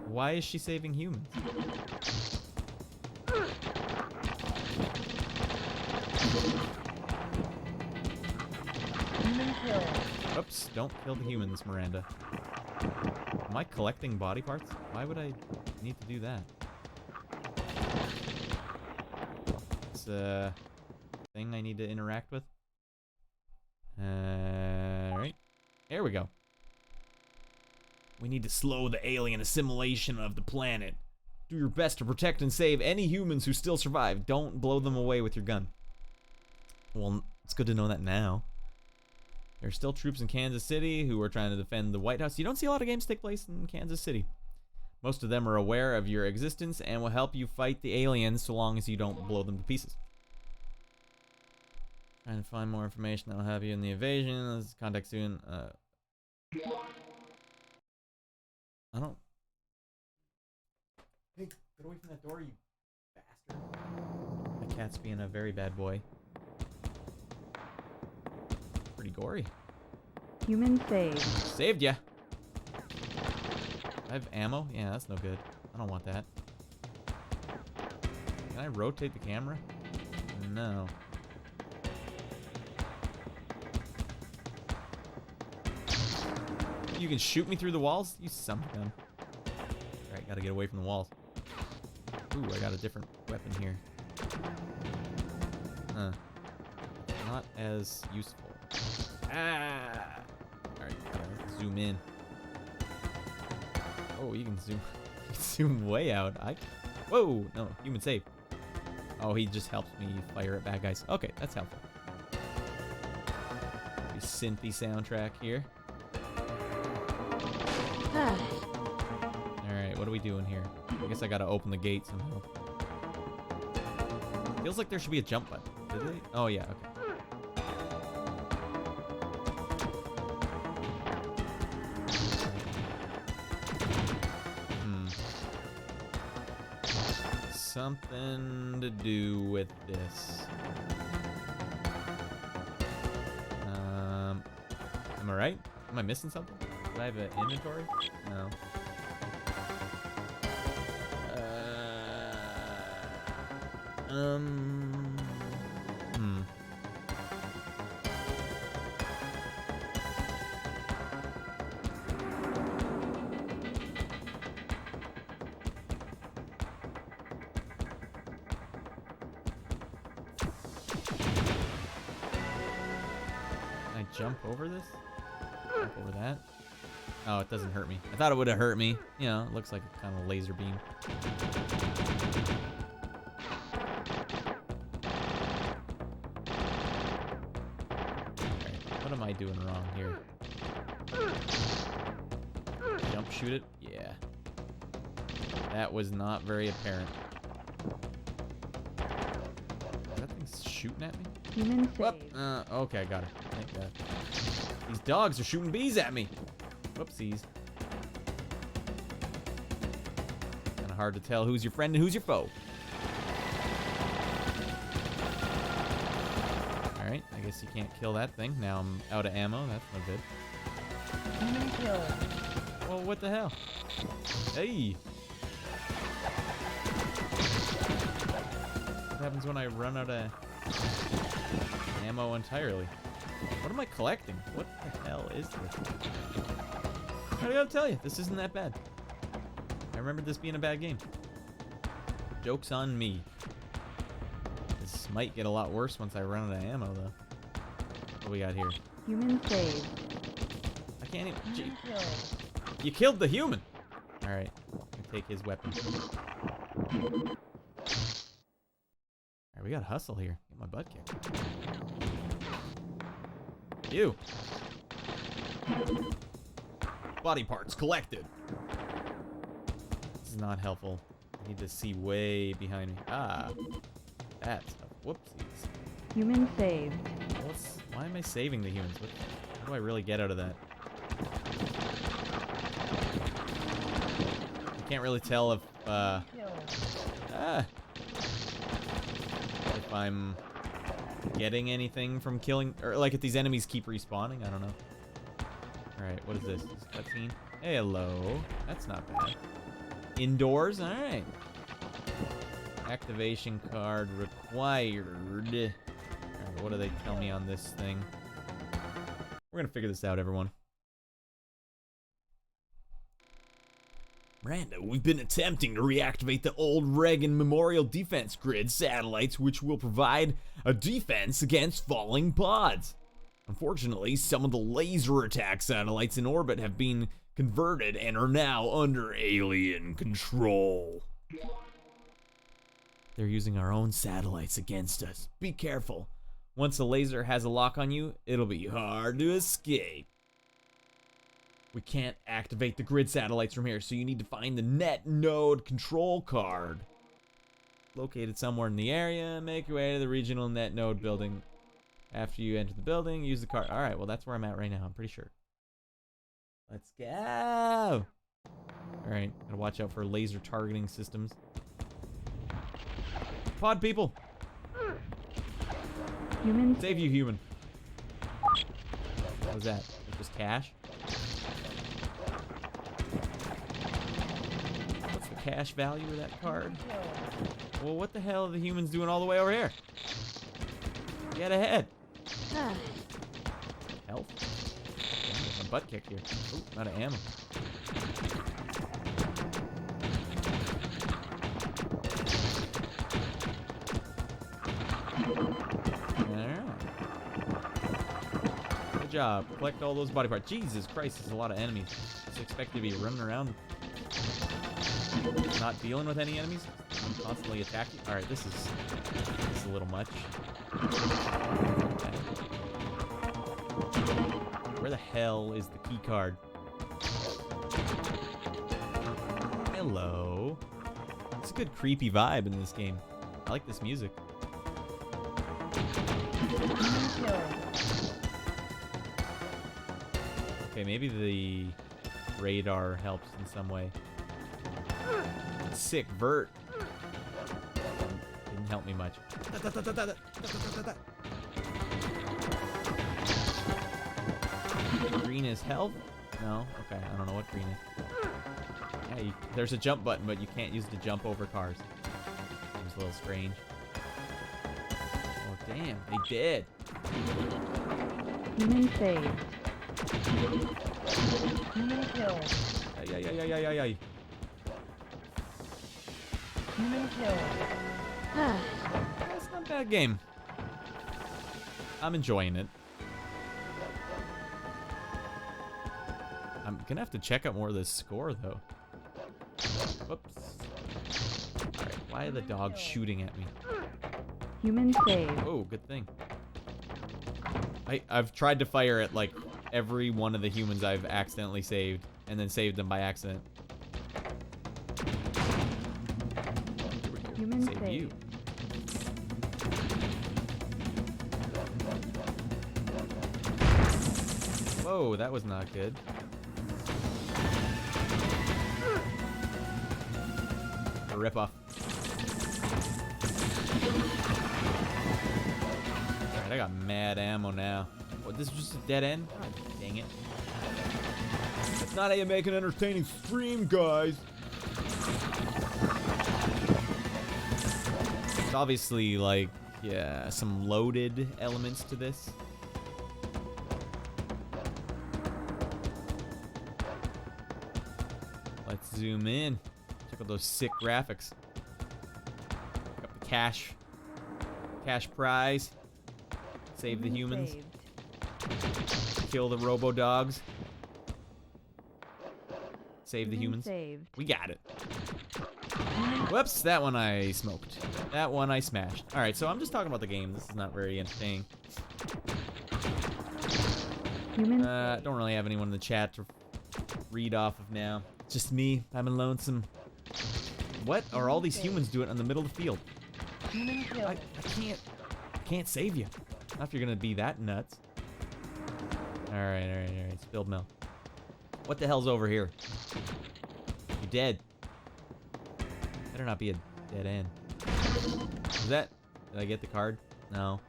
Why is she saving humans? Human killed. Oops, don't kill the humans, Miranda. Am I collecting body parts? Why would I need to do that? It's a thing I need to interact with. Alright. There we go. We need to slow the alien assimilation of the planet. Do your best to protect and save any humans who still survive. Don't blow them away with your gun. Well, it's good to know that now. There are still troops in Kansas City who are trying to defend the White House. You don't see a lot of games take place in Kansas City. Most of them are aware of your existence and will help you fight the aliens so long as you don't blow them to pieces. Trying to find more information that'll have you in the invasion. Let's contact soon. I don't... Hey, get away from that door, you bastard. My cat's being a very bad boy. Pretty gory. Human saved. Saved ya. I have ammo? Yeah, that's no good. I don't want that. Can I rotate the camera? No. You can shoot me through the walls? You son of a gun. Alright, gotta get away from the walls. Ooh, I got a different weapon here. Not as useful. Ah! Alright, zoom in. Oh, you can zoom way out. Whoa! No, human save. Oh, he just helps me fire at bad guys. Okay, that's helpful. Pretty synthy soundtrack here. Alright, what are we doing here? I guess I gotta open the gate somehow. Feels like there should be a jump button. Did they? Oh, yeah, okay. Something to do with this. Am I right? Am I missing something? Do I have an inventory? No. Jump over this? Jump over that? Oh, it doesn't hurt me. I thought it would have hurt me. You know, it looks like a kind of laser beam. Right, what am I doing wrong here? Jump shoot it? Yeah. That was not very apparent. That thing's shooting at me? Human Whoop. saved. Okay, got it. Thank God. These dogs are shooting bees at me. Whoopsies. Kind of hard to tell who's your friend and who's your foe. Alright, I guess you can't kill that thing. Now I'm out of ammo. That's no good. Human killed. Well, what the hell? Hey! What happens when I run out of ammo entirely? What am I collecting? What the hell is this? I gotta tell you, this isn't that bad. I remember this being a bad game. Joke's on me. This might get a lot worse once I run out of ammo, though. What do we got here? Human saved. I can't even... Gee. You killed the human! Alright, take his weapon. Alright, we gotta hustle here. Get my butt kicked. You. Body parts collected. This is not helpful. I need to see way behind me. Ah. That stuff. Whoopsies. Human saved. Why am I saving the humans? What do I really get out of that? I can't really tell if, if I'm getting anything from killing, or like if these enemies keep respawning. I don't know. Alright, what is this? This is cutscene. Hey, hello. That's not bad. Indoors? Alright. Activation card required. Alright, what do they tell me on this thing? We're gonna figure this out, everyone. Miranda, we've been attempting to reactivate the old Reagan Memorial Defense Grid satellites, which will provide a defense against falling pods. Unfortunately, some of the laser attack satellites in orbit have been converted and are now under alien control. They're using our own satellites against us. Be careful. Once a laser has a lock on you, it'll be hard to escape. We can't activate the grid satellites from here, so you need to find the net node control card. Located somewhere in the area, make your way to the regional net node building. After you enter the building, use the card. Alright, well that's where I'm at right now, I'm pretty sure. Let's go! Alright, gotta watch out for laser targeting systems. Pod people! Human save you, human. What was that? Just cash? What's the cash value of that card? Well, what the hell are the humans doing all the way over here? Get ahead. Health. I'm butt kicked here. Ooh, out of ammo. Good job. Collect all those body parts. Jesus Christ, there's a lot of enemies. Just expect to be running around not dealing with any enemies. I'm constantly attacking. All right, this is a little much. Okay. Where the hell is the key card? Hello. It's a good creepy vibe in this game. I like this music. Okay, maybe the radar helps in some way. Sick vert. Didn't help me much. Green is health? No? Okay, I don't know what green is. Yeah, there's a jump button, but you can't use the jump over cars. Seems a little strange. Oh, damn, they did. Human saved. Human killed. Ay. Human killed. That's not a bad game. I'm enjoying it. I'm gonna have to check out more of this score, though. Whoops. Alright, why are the dogs shooting at me? Human saved. Oh, good thing. I've tried to fire at, like, every one of the humans I've accidentally saved, and then saved them by accident. Human Save saved. you. Whoa, that was not good. A ripoff. Alright, I got mad ammo now. What, this was just a dead end? God dang it. That's not how you make an entertaining stream, guys. There's obviously, like, yeah, some loaded elements to this. Let's zoom in. Check out those sick graphics. Pick up the cash. Cash prize. Save the humans. Kill the robo-dogs. Save the humans. Saved. We got it. Whoops, that one I smoked. That one I smashed. Alright, so I'm just talking about the game. This is not very entertaining. Don't really have anyone in the chat to read off of now. Just me. I'm a lonesome. What are all these humans doing in the middle of the field? I can't save you. Not if you're gonna be that nuts. Alright. Spilled milk. What the hell's over here? You're dead. Better not be a dead end. Is that? Did I get the card? No.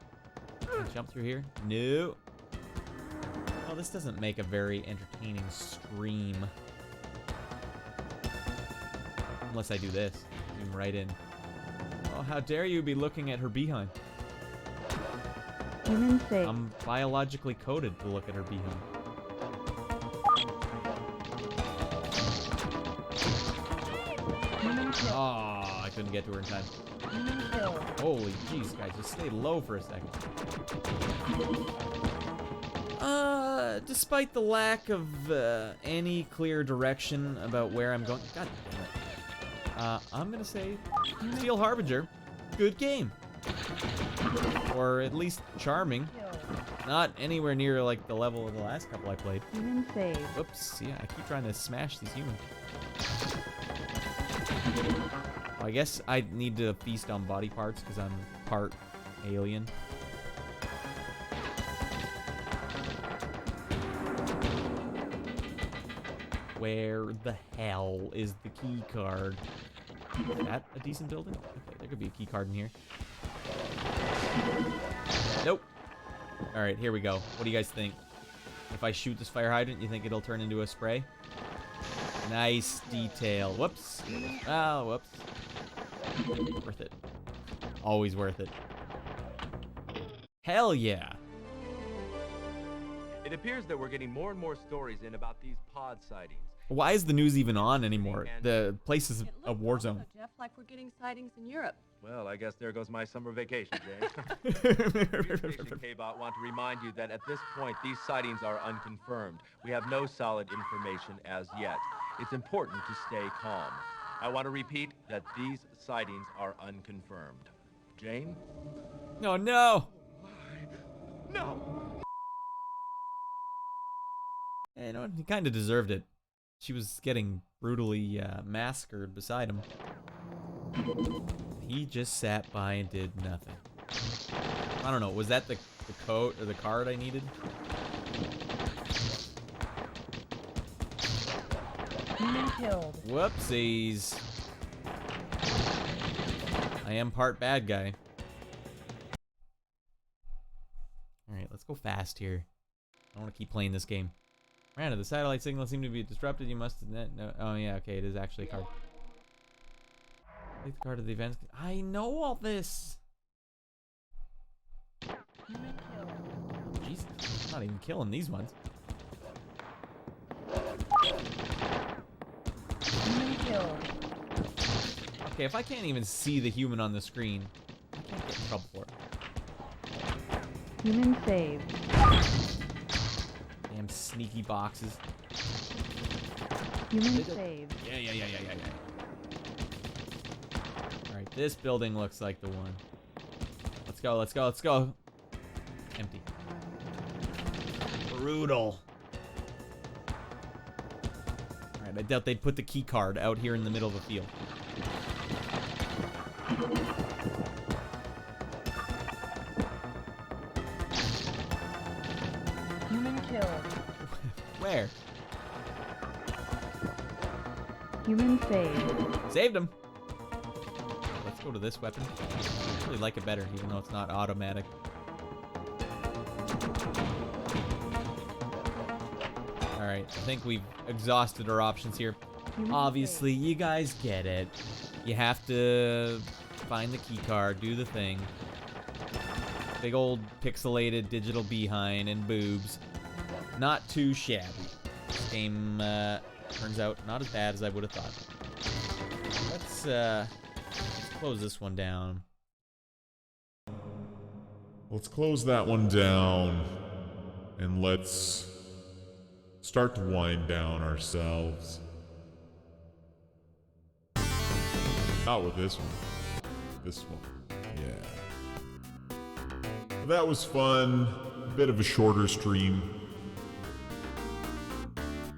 Can I jump through here? No. Oh, this doesn't make a very entertaining stream. Unless I do this. Zoom right in. Oh, how dare you be looking at her behind? Human saved. I'm biologically coded to look at her behind. Oh, I couldn't get to her in time. Holy jeez, guys, just stay low for a second. Despite the lack of any clear direction about where I'm going, god damn it. I'm gonna say Steel Harbinger, good game. Or at least charming. Not anywhere near like the level of the last couple I played. Human saved. Whoops, yeah, I keep trying to smash these humans. Well, I guess I need to feast on body parts because I'm part alien. Where the hell is the key card? Is that a decent building? Okay, there could be a key card in here. Nope. Alright, here we go. What do you guys think? If I shoot this fire hydrant, you think it'll turn into a spray? Nice detail. Whoops. Oh, whoops. Worth it. Always worth it. Hell yeah. It appears that we're getting more and more stories in about these pod sightings. Why is the news even on anymore? The place is a war zone. Jeff, like we're getting sightings in Europe. Well, I guess there goes my summer vacation, Jay. Station K-Bot want to remind you that at this point, these sightings are unconfirmed. We have no solid information as yet. It's important to stay calm. I want to repeat that these sightings are unconfirmed. Jane? No, no! No! Hey, you know what? He kind of deserved it. She was getting brutally massacred beside him. He just sat by and did nothing. I don't know. Was that the code or the card I needed? Human killed. Whoopsies. I am part bad guy. Alright, let's go fast here. I want to keep playing this game. Miranda, the satellite signal seemed to be disrupted. You must have... No. Oh, yeah, okay. It is actually a card. Take the card of the events. I know all this. Human killed. Jesus. I'm not even killing these ones. Human killed. Okay, if I can't even see the human on the screen, I can't get in trouble for it. Human saved. Damn sneaky boxes. Human saved. Yeah. Alright, this building looks like the one. Let's go. Empty. Brutal. Alright, I doubt they'd put the key card out here in the middle of the field. Human killed. Where? Human saved. Saved him. Let's go to this weapon. I really like it better, even though it's not automatic. Alright, I think we've exhausted our options here. Obviously, you guys get it. You have to find the key card, do the thing. Big old pixelated digital behind and boobs. Not too shabby. This game turns out not as bad as I would have thought. Let's close this one down. Let's close that one down, and let's start to wind down ourselves. Not with this one. This one. Yeah. That was fun. A bit of a shorter stream.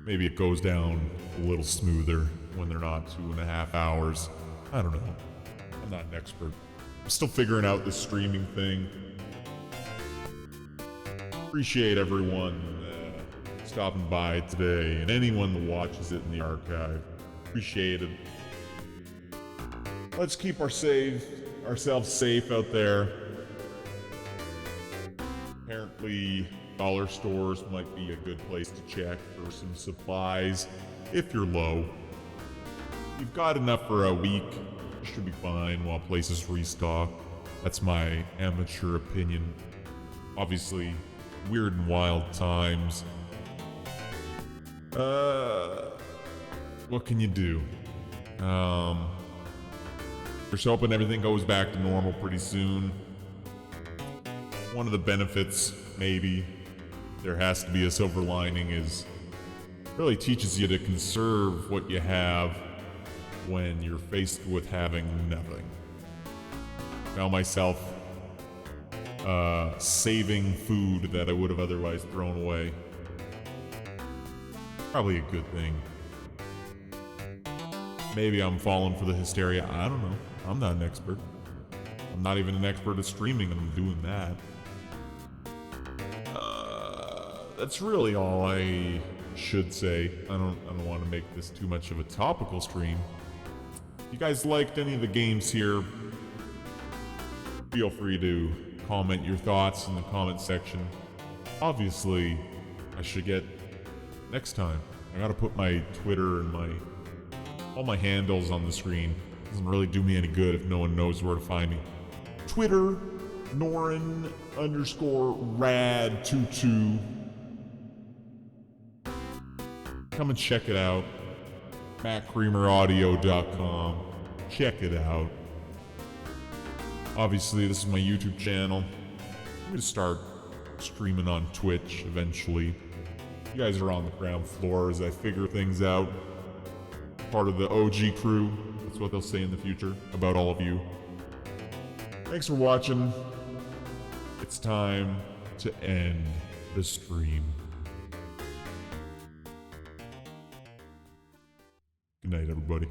Maybe it goes down a little smoother when they're not 2.5 hours. I don't know. I'm not an expert. I'm still figuring out this streaming thing. Appreciate everyone stopping by today, and anyone that watches it in the archive. Appreciate it. Let's keep ourselves safe out there. Apparently, dollar stores might be a good place to check for some supplies if you're low. You've got enough for a week. You should be fine while places restock. That's my amateur opinion. Obviously, weird and wild times. What can you do? Just hoping everything goes back to normal pretty soon. One of the benefits, maybe, there has to be a silver lining, is really teaches you to conserve what you have when you're faced with having nothing. Found myself saving food that I would have otherwise thrown away. Probably a good thing. Maybe I'm falling for the hysteria. I don't know. I'm not an expert. I'm not even an expert at streaming, and I'm doing that. That's really all I should say. I don't want to make this too much of a topical stream. If you guys liked any of the games here, feel free to comment your thoughts in the comment section. Obviously, I should get next time. I gotta put my Twitter and all my handles on the screen. Doesn't really do me any good if no one knows where to find me. Twitter, Norin_Radd22. Come and check it out. MattCreamerAudio.com. Check it out. Obviously, this is my YouTube channel. I'm gonna start streaming on Twitch eventually. You guys are on the ground floor as I figure things out. part of the OG crew. That's what they'll say in the future about all of you. Thanks for watching. It's time to end the stream. Good night, everybody.